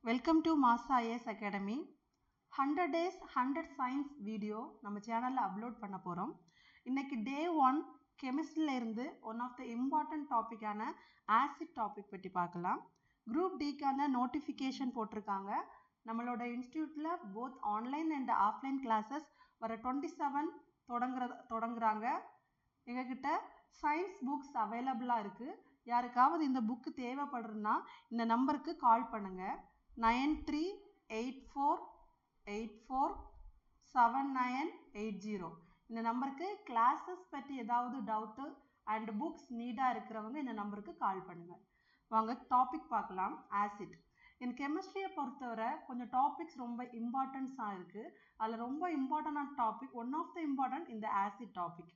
Welcome to மாசா IAS academy. 100 days 100 science video நம்ம சேனலில் அப்லோட் பண்ண போகிறோம். இன்னைக்கு டே 1 கெமிஸ்ட்ரியில் இருந்து ஒன் ஆஃப் த இம்பார்ட்டன்ட் டாப்பிக்கான ஆசிட் டாபிக் பற்றி பார்க்கலாம். குரூப் டிக்கான நோட்டிஃபிகேஷன் போட்டிருக்காங்க. நம்மளோட இன்ஸ்டியூட்டில் both online and offline classes வர 27 தொடங்குறாங்க. எங்ககிட்ட சயின்ஸ் புக்ஸ் அவைலபிளாக இருக்குது. யாருக்காவது இந்த புக்கு தேவைப்படுறதுன்னா இந்த நம்பருக்கு கால் பண்ணுங்கள். 9384847980. இந்த நம்பருக்கு கிளாஸஸ் பற்றி ஏதாவது டவுட்டு அண்ட் புக்ஸ் நீடாக இருக்கிறவங்க இந்த நம்பருக்கு கால் பண்ணுங்கள். வாங்க டாபிக் பார்க்கலாம். ஆசிட் இன் கெமிஸ்ட்ரியை பொறுத்தவரை கொஞ்சம் டாபிக்ஸ் ரொம்ப இம்பார்ட்டன்ஸாக இருக்குது. அதில் ரொம்ப இம்பார்ட்டண்டான topic one of the important இந்த ஆசிட் டாபிக்.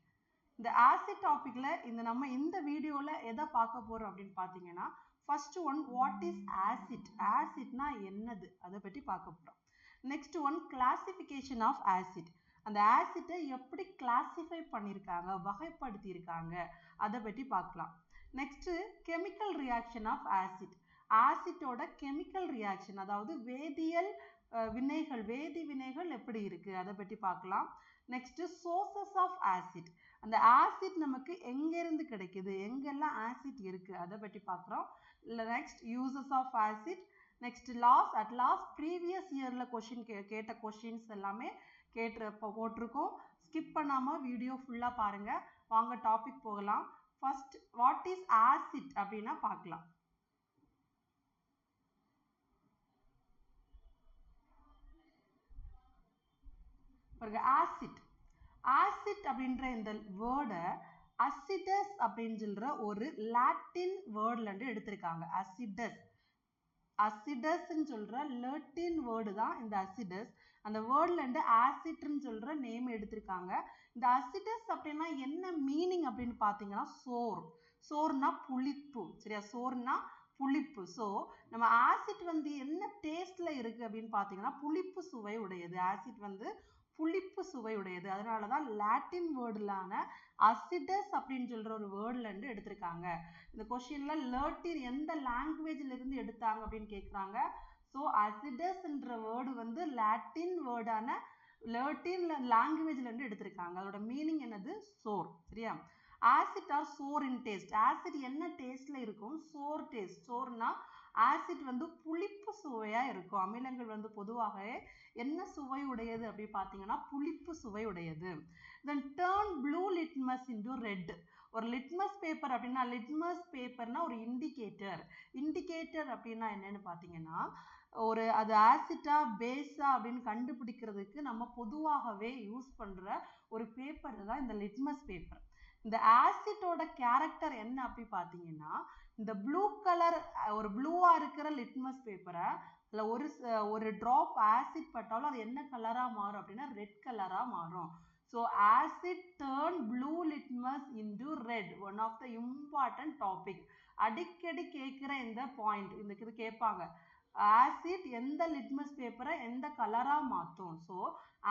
இந்த ஆசிட் டாப்பிக்கில் நம்ம இந்த வீடியோவில் எதை பார்க்க போகிறோம் அப்படின்னு பார்த்தீங்கன்னா, first one what is acid, ஆசிட்னா என்னது அதை பற்றி பார்க்க போகிறோம். Next one classification of acid, அந்த ஆசிட்டை எப்படி கிளாசிஃபை பண்ணியிருக்காங்க, வகைப்படுத்தியிருக்காங்க அதை பற்றி பார்க்கலாம். Next chemical reaction of acid, ஆசிட்டோட கெமிக்கல் ரியாக்ஷன் அதாவது வேதியியல் வேதி வினைகள் எப்படி இருக்கு அதை பற்றி பார்க்கலாம். நெக்ஸ்ட் சோர்சஸ் ஆஃப் ஆசிட், அந்த ஆசிட் நமக்கு எங்கேருந்து கிடைக்குது, எங்கெல்லாம் ஆசிட் இருக்கு அதை பற்றி பார்க்குறோம். Next uses of acid, next last previous இயரில் கேட்ட கொஷின்ஸ் எல்லாமே போட்டிருக்கோம். ஸ்கிப் பண்ணாமல் வீடியோ ஃபுல்லாக பாருங்கள். வாங்க டாபிக் போகலாம். ஃபர்ஸ்ட் வாட் இஸ் ஆசிட் அப்படின்னா பார்க்கலாம். ஆசிட், ஆசிட் அப்படின்ற இந்த வேர்டை அசிடஸ் அப்படின்னு சொல்ற ஒரு லாட்டின் வேர்ட்ல இருந்து எடுத்திருக்காங்க. அசிடஸ்ன்னு சொல்ற லாட்டின் வேர்டு தான் இந்த அசிடஸ். அந்த வேர்ட்ல இருந்து ஆசிட்னு சொல்ற நேம் எடுத்திருக்காங்க. இந்த அசிடஸ் அப்படின்னா என்ன மீனிங் அப்படின்னு பார்த்தீங்கன்னா, சோர்னா புளிப்பு, சரியா? சோர்னா புளிப்பு. ஸோ நம்ம ஆசிட் என்ன டேஸ்ட்ல இருக்கு அப்படின்னு பார்த்தீங்கன்னா புளிப்பு சுவை உடையது. ஆசிட் புளிப்பு சுவை உடையது. அதனால தான் லாட்டின் வேர்டுலான அசிடஸ் அப்படின்னு சொல்ற ஒரு வேர்ட்ல இருந்து எடுத்திருக்காங்க. இந்த கொஸ்டின்ல லாட்டின் எந்த லாங்குவேஜ்ல இருந்து எடுத்தாங்க அப்படின்னு கேட்குறாங்க. ஸோ அசிடஸ்ன்ற வேர்டு லாட்டின் வேர்டான லாட்டின் லாங்குவேஜ்ல இருந்து எடுத்திருக்காங்க. அதோட மீனிங் என்னது? சோர், சரியா? Acid are sour in taste, acid என்ன டேஸ்ட்ல இருக்கும்? சோர் டேஸ்ட். சோர்னா ஆசிட் புளிப்பு சுவையா இருக்கும். அமிலங்கள் பொதுவாகவே என்ன சுவை உடையது அப்படி பார்த்தீங்கன்னா புளிப்பு சுவை உடையது. Then turn blue litmus into red, ஒரு லிட்மஸ் பேப்பர் அப்படின்னா, லிட்மஸ் பேப்பர்னா ஒரு இண்டிகேட்டர் அப்படின்னா என்னன்னு பார்த்தீங்கன்னா, அது ஆசிட்டா பேஸா அப்படின்னு கண்டுபிடிக்கிறதுக்கு நம்ம பொதுவாகவே யூஸ் பண்ற ஒரு பேப்பர் தான் இந்த லிட்மஸ் பேப்பர். இந்த ஆசிட்டோட கேரக்டர் என்ன அப்படி பார்த்தீங்கன்னா, இந்த ப்ளூ கலர் ஒரு ப்ளூவா இருக்கிற லிட்மஸ் பேப்பரை ஒரு டிராப் ஆசிட் பட்டாலும் அது என்ன கலரா மாறும் அப்படின்னா ரெட் கலரா மாறும். So acid turn blue litmus into red, one of the important topic. அடிக்கடி கேட்குற இந்த பாயிண்ட், இது கேட்பாங்க. ஆசிட் எந்த லிட்மஸ் பேப்பரை எந்த கலரா மாற்றும்? ஸோ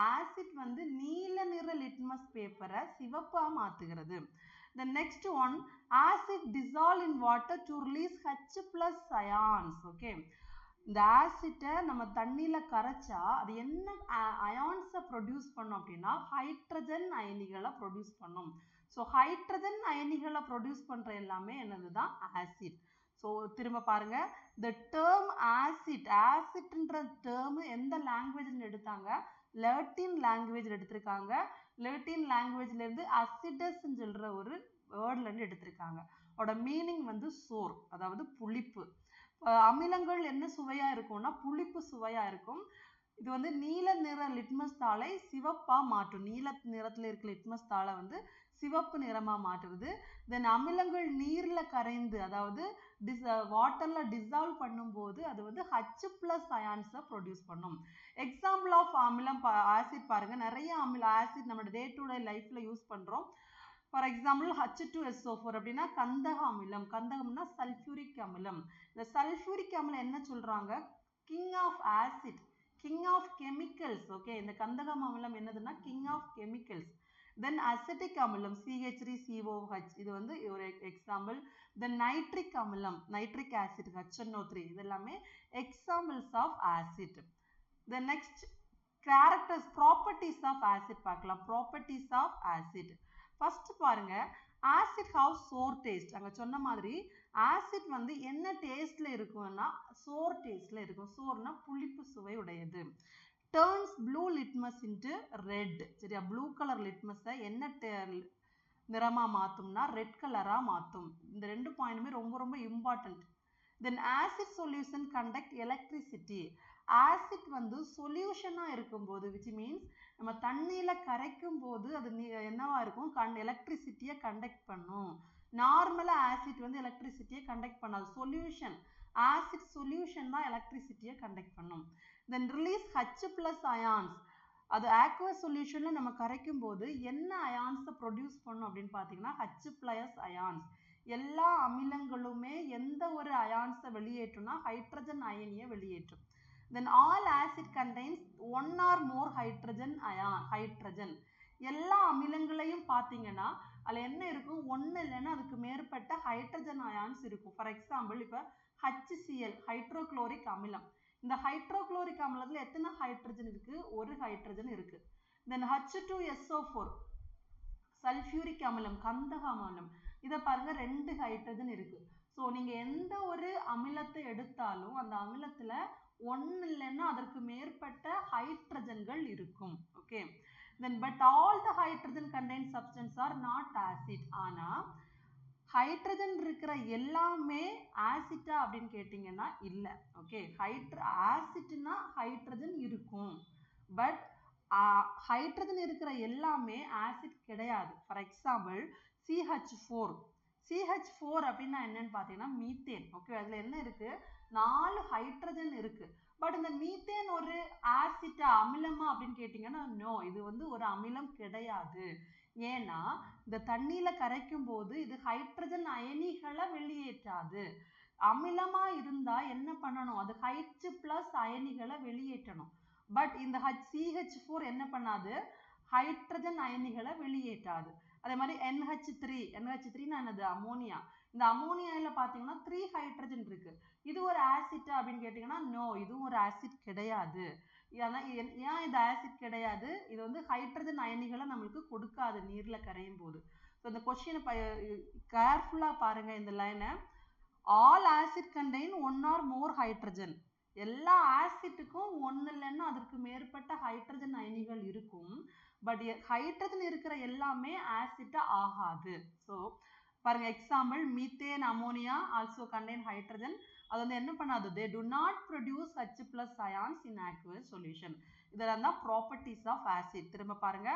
ஆசிட் நீல நிற லிட்மஸ் பேப்பரை சிவப்பா மாற்றுகிறது. The next one, acid dissolve in water to release H+ ions. Okay, இந்த ஆசிட்டை நம்ம தண்ணியில கரைச்சா அது என்ன அயான்ஸை ப்ரொடியூஸ் பண்ணும் அப்படின்னா ஹைட்ரஜன் அயனிகளை ப்ரொடியூஸ் பண்ணும். ஸோ ஹைட்ரஜன் அயனிகளை ப்ரொடியூஸ் பண்ற எல்லாமே என்னதுதான் ஆசிட். ஸோ திரும்ப பாருங்க, the term ஆசிட்ன்ற டேர்ம் எந்த லாங்குவேஜ்ல எடுத்தாங்க? லாட்டின் லாங்குவேஜ் எடுத்திருக்காங்க. லாட்டின் லாங்குவேஜ்ல இருந்து அசிடஸ் சொல்ற ஒரு வேர்ட்ல இருந்து எடுத்திருக்காங்க. அதோட மீனிங் சோர், அதாவது புளிப்பு. அமிலங்கள் என்ன சுவையா இருக்கும்னா புளிப்பு சுவையா இருக்கும். இது நீல நிற லிட்மஸ் தாளை சிவப்பா மாற்றும். நீல நிறத்துல இருக்க லிட்மஸ் தாளை சிவப்பு நிறமா மாற்றுறது. தென் அமிலங்கள் நீர்ல கரைந்து, அதாவது வாட்டர்ல டிசால்வ் பண்ணும்போது அது H+ அயான்ஸை ப்ரொடியூஸ் பண்ணும். எக்ஸாம்பிள் ஆஃப் அமிலம் ஆசிட் பாருங்க. நிறைய ஆசிட் நம்ம டே டு டே லைஃப்ல யூஸ் பண்றோம். ஃபார் எக்ஸாம்பிள் H2SO4 அப்படின்னா கந்தக அமிலம். கந்தகம்னா சல்ஃபியூரிக் அமிலம். இந்த சல்ஃபியூரிக் அமிலம் என்ன சொல்றாங்க? King of acid, king of chemicals. Okay, இந்த கந்தகம் அமிலம் என்னதுன்னா king of chemicals. Then acetic அமிலம் CH3COH இது வந்து ஒரு எக்ஸாம்பிள். Then nitric அமிலம் nitric acid HNO3 இது எல்லாமே examples of acid. The next characters properties of acid பார்க்கலாம். properties of acid. First பாருங்க acid have sour taste. அங்க சொன்ன மாதிரி acid வந்து என்ன டேஸ்ட்ல இருக்கும்னா sour டேஸ்ட்ல இருக்கும். sourனா புளிப்பு சுவை உடையது. turns blue litmus into red. சரியா blue color litmus என்ன நிறமா மாத்தும்னா red கலரா மாத்தும். இந்த ரெண்டு பாயிண்ட்மே ரொம்ப ரொம்ப important. Then acid solution conduct electricity. acid வந்து சொல்யூஷனா இருக்கும்போது which means நம்ம தண்ணியில கரைக்கும் போது அது என்னவா இருக்கும் எலக்ட்ரிசிட்டியை கண்டக்ட் பண்ணும். நார்மலா ஆசிட் வந்து எலக்ட்ரிசிட்டியை கண்டக்ட் பண்ணாது. சொல்யூஷன் ஆசிட் சொல்யூஷன் தான் எலக்ட்ரிசிட்டியை கண்டக்ட் பண்ணும். தென் ரிலீஸ் H+ அயான்ஸ். அது aqueous சொல்யூஷன்ல நம்ம கரைக்கும் போது என்ன அயான்ஸை ப்ரொடியூஸ் பண்ணும் அப்படின்னு பார்த்தீங்கன்னா H+ அயான்ஸ். எல்லா அமிலங்களுமே எந்த ஒரு அயான்ஸை வெளியேற்றும்னா ஹைட்ரஜன் அயனியை வெளியேற்றும். Then all acid contains one or more hydrogen. எல்லா அமிலங்களையும் பார்த்தீங்கன்னா அதுல என்ன இருக்கும் ஒன்னு இல்லைன்னா அதுக்கு மேற்பட்ட ஹைட்ரஜன் அயான்ஸ் இருக்கும். ஃபார் எக்ஸாம்பிள் இப்ப HCl ஹைட்ரோகுளோரிக் அமிலம். இந்த ஹைட்ரோகுளோரிக் அமிலத்துல எத்தனை ஹைட்ரஜன் இருக்கு? ஒரு ஹைட்ரஜன் இருக்கு. Then H2SO4 சல்ஃபியூரிக் அமிலம் கந்தக அமிலம். இதை பாருங்க 2 ஹைட்ரஜன் இருக்கு. ஸோ நீங்க எந்த ஒரு அமிலத்தை எடுத்தாலும் அந்த அமிலத்துல ஒன்னு இல்லைன்னா அதற்கு மேற்பட்ட ஹைட்ரஜன்கள் இருக்கும். Okay. Then but all the hydrogen contained substance are not acid. ஆனா ஹைட்ரஜன் இருக்கிற எல்லாமே ஆசிட்டா அப்படின்னு கேட்டீங்கன்னா இல்ல. ஓகே. ஆசிட்னா ஹைட்ரஜன் இருக்கும். பட் ஹைட்ரஜன் இருக்கிற எல்லாமே ஆசிட் கிடையாது. ஃபார் எக்ஸாம்பிள் CH4 அப்படின்னா என்னன்னு பார்த்தீங்கன்னா மீத்தேன். ஓகே. அதுல என்ன இருக்கு? 4 ஹைட்ரஜன் இருக்கு. பட் இந்த மீத்தேன் ஒரு ஆசிட்டா அமிலமா அப்படின்னு கேட்டீங்கன்னா நோ, இது வந்து ஒரு அமிலம் கிடையாது. ஏன்னா இந்த தண்ணியில கரைக்கும் போது இது ஹைட்ரஜன் அயனிகளை வெளியேற்றாது. அமிலமா இருந்தா என்ன பண்ணணும்? அது H+ அயனிகளை வெளியேற்றணும். பட் இந்த CH4 என்ன பண்ணாது? ஹைட்ரஜன் அயனிகளை வெளியேற்றாது. அதே மாதிரி NH3 என்னது? அமோனியா. இந்த அமோனியால பாத்தீங்கன்னா 3 ஹைட்ரஜன் இருக்கு. இது ஒரு ஆசிட் அப்படின்னு கேட்டீங்கன்னா நோ, இதுவும் ஒரு ஆசிட் கிடையாது. ஏன் இது ஆசிட் கிடையாது? இது வந்து ஹைட்ரஜன் அயனிகளை நம்மளுக்கு கொடுக்காது நீர்ல கரையும் போது. இந்த கொஸ்டினை கேர்ஃபுல்லா பாருங்க. இந்த லைனை all acid contain one or more hydrogen. எல்லா ஆசிட்டுக்கும் ஒன்னு இல்லைன்னா அதற்கு மேற்பட்ட ஹைட்ரஜன் அயனிகள் இருக்கும். பட் ஹைட்ரஜன் இருக்கிற எல்லாமே ஆசிட்டா ஆகாது. ஸோ பாருங்க example methane ammonia also contain hydrogen. அது வந்து என்ன பண்ணாது? they do not produce H+ ions in aqueous solution. இதெல்லாம் தான் ப்ராப்பர்ட்டிஸ் ஆஃப் ஆசிட். திரும்ப பாருங்க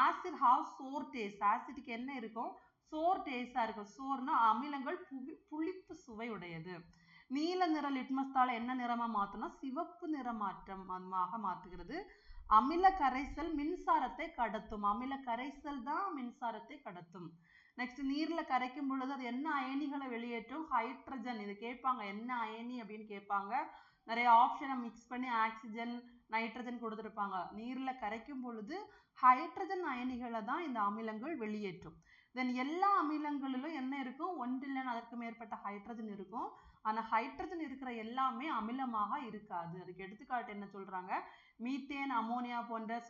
ஆசிட் have sour taste. ஆசிட்க்கு என்ன இருக்கும்? சோர் டேஸ்டா இருக்கும். சோர்னா அமிலங்கள் புளிப்பு சுவை உடையது. நீல நிற லிட்மஸ் தாளை என்ன நிறமா மாத்தும்னா சிவப்பு நிறமாக மாற்றுகிறது. அமில கரைசல் மின்சாரத்தை கடத்தும். அமில கரைசல் தான் மின்சாரத்தை கடத்தும். நெக்ஸ்ட் நீர்ல கரைக்கும் பொழுது அது என்ன அயனிகளை வெளியேற்றும்? ஹைட்ரஜன். இது கேட்பாங்க என்ன அயனி அப்படின்னு கேட்பாங்க. நிறைய ஆப்ஷனை மிக்ஸ் பண்ணி ஆக்சிஜன் நைட்ரஜன் கொடுத்துருப்பாங்க. நீர்ல கரைக்கும் பொழுது ஹைட்ரஜன் அயனிகளை தான் இந்த அமிலங்கள் வெளியேற்றும். தென் எல்லா அமிலங்களிலும் என்ன இருக்கும்? ஒன்றில்லைன்னு அதற்கு மேற்பட்ட ஹைட்ரஜன் இருக்கும். ஆனா ஹைட்ரஜன் இருக்கிற எல்லாமே அமிலமாக இருக்காது. அதுக்கு எடுத்துக்காட்டு என்ன சொல்றாங்க? மீத்தேன் அமோனியா போன்ற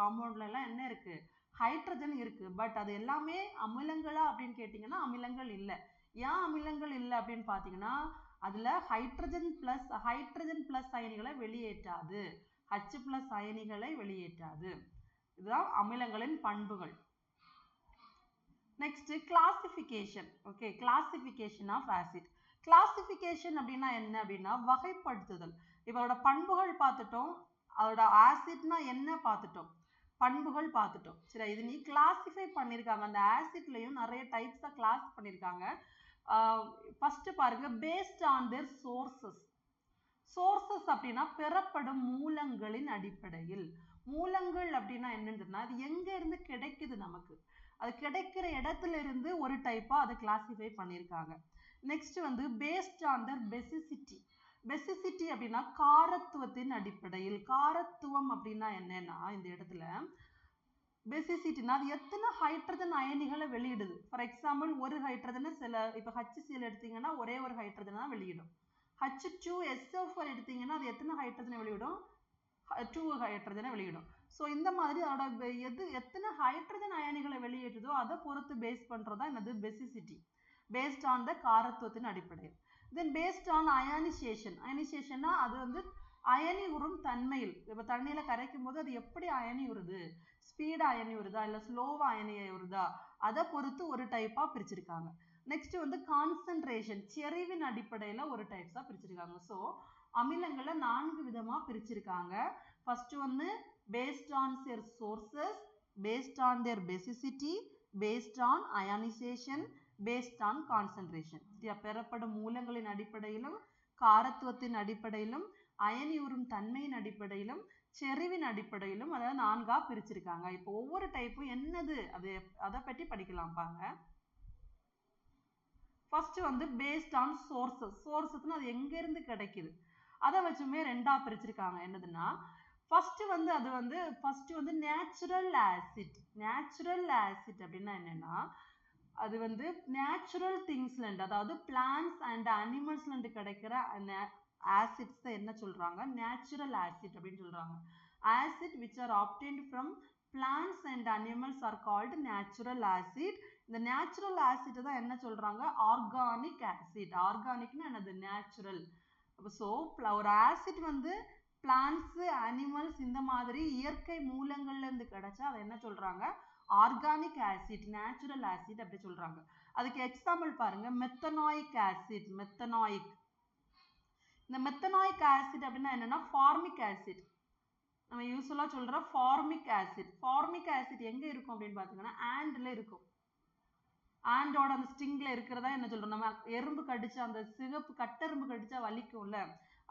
காம்பவுண்ட்ல எல்லாம் என்ன இருக்கு? ஹைட்ரஜன் இருக்கு. பட் அது எல்லாமே அமிலங்களா அப்படின்னு கேட்டீங்கன்னா அமிலங்கள் இல்லை. ஏன் அமிலங்கள் இல்லை அப்படின்னு பாத்தீங்கன்னா அதுல ஹைட்ரஜன் பிளஸ் அயனிகளை வெளியேற்றாது. H+ அயனிகளை வெளியேற்றாது. இதுதான் அமிலங்களின் பண்புகள். Next classification. Okay. Classification of acid. Classification அப்படின்னா என்ன அப்படின்னா வகைப்படுத்துதல். இதோட பண்புகள் பார்த்துட்டோம். அதோட ஆசிட்னா என்ன பார்த்துட்டோம். பண்புகள் பார்த்துட்டோம். சரி, இது நீ கிளாசிஃபை பண்ணியிருக்காங்க. அந்த ஆசிட்லையும் நிறைய டைப்ஸா கிளாஸ் பண்ணியிருக்காங்க. ஃபர்ஸ்ட் பாருங்க based on their sources. Sources அப்படின்னா பெறப்படும் மூலங்களின் அடிப்படையில். மூலங்கள் அப்படின்னா என்னன்னா அது எங்க இருந்து கிடைக்குது நமக்கு. அது கிடைக்கிற இடத்துல இருந்து ஒரு டைப்பா அதை கிளாசிஃபை பண்ணியிருக்காங்க. நெக்ஸ்ட் வந்து பேஸ்ட் ஆன் தர் பெசிசிட்டி. பெசிசிட்டி அப்படின்னா காரத்துவத்தின் அடிப்படையில். காரத்துவம் அப்படின்னா என்னன்னா இந்த இடத்துல பேசிசிட்டினா அது எத்தனை ஹைட்ரஜன் அயனிகளை வெளியிடுது. ஃபார் எக்ஸாம்பிள் ஒரு ஹைட்ரஜனை சில இப்போ HCl எடுத்தீங்கன்னா ஒரே ஒரு ஹைட்ரஜன் தான் வெளியிடும். H2SO4 எடுத்தீங்கன்னா அது எத்தனை ஹைட்ரஜனை வெளியிடும்? 2 ஹைட்ரஜனை வெளியிடும். ஸோ இந்த மாதிரி அதோட எத்தனை ஹைட்ரஜன் அயனிகளை வெளியிடுதோ அதை பொறுத்து பேஸ் பண்ணுறதா என்னது பேசிசிட்டி, பேஸ்ட் ஆன் த காரத்துவத்தின் அடிப்படையில். தென் பேஸ்ட் ஆன் அயனைசேஷன்னா அது வந்து அயனி உறும் தன்மையில், இப்போ தண்ணியில் கரைக்கும் போது அது எப்படி அயனி உருது, ஸ்பீடாக அயனி வருதா இல்லை ஸ்லோவாக அயனி வருதா, அதை பொறுத்து ஒரு டைப்பாக பிரிச்சிருக்காங்க. நெக்ஸ்ட் வந்து கான்சன்ட்ரேஷன், செறிவின் அடிப்படையில் ஒரு டைப்ஸாக பிரிச்சிருக்காங்க. ஸோ அமிலங்களை 4 விதமாக பிரிச்சிருக்காங்க. ஃபர்ஸ்ட் வந்து based on their sources, based on their basicity, based on ionization, based on concentration. பெறப்படும் மூலங்களின் அடிப்படையிலும் காரத்துவத்தின் அடிப்படையிலும் அயனியுறும் தன்மையின் அடிப்படையிலும் செறிவின் அடிப்படையிலும் அதாவது 4ஆ பிரிச்சிருக்காங்க. இப்போ ஒவ்வொரு டைப்பும் என்னது அதை பற்றி படிக்கலாம் பாங்க. ஃபர்ஸ்ட் வந்து பேஸ்ட் ஆன் சோர்சஸ்னா அது எங்க இருந்து கிடைக்குது அதை வச்சுமே 2ஆ பிரிச்சிருக்காங்க. என்னதுன்னா ஃபர்ஸ்ட் வந்து நேச்சுரல் ஆசிட் அப்படின்னா என்னன்னா அது வந்து நேச்சுரல் திங்ஸ்ல அதாவது பிளான்ட்ஸ் அண்ட் அனிமல்ஸ்ல கிடைக்கிற acids என்ன சொல்றாங்க, நேச்சுரல் ஆசிட் அப்படின்னு சொல்றாங்க. Acid which are obtained from plants and animals are called natural acid. இந்த நேச்சுரல் ஆசிட் தான் என்ன சொல்றாங்க, ஆர்கானிக் ஆசிட். ஆர்கானிக்னா என்னது, நேச்சுரல். ஸோ ஒரு ஆசிட் வந்து பிளான்ட்ஸ் அனிமல்ஸ் இந்த மாதிரி இயற்கை மூலங்கள்ல இருந்து கிடைச்சா அதை என்ன சொல்றாங்க, ஆர்கானிக் ஆசிட், நேச்சுரல் ஆசிட் அப்படி சொல்றாங்க. அதுக்கு எக்ஸாம்பிள் பாருங்க, மெத்தனாயிக் ஆசிட். இந்த மெத்தனாயிக் ஆசிட் அப்படின்னா என்னன்னா ஃபார்மிக் ஆசிட். நம்ம யூஸ்வலா சொல்ற ஃபார்மிக் ஆசிட் எங்க இருக்கும் அப்படின்னு பாத்தீங்கன்னா ஆண்ட்ல இருக்கும். ஆண்டோட அந்த ஸ்டிங்ல இருக்கிறதா என்ன சொல்றோம், நம்ம எறும்பு கடிச்சா அந்த சிகப்பு கட்டெரும்பு கடிச்சா வலிக்கும்ல,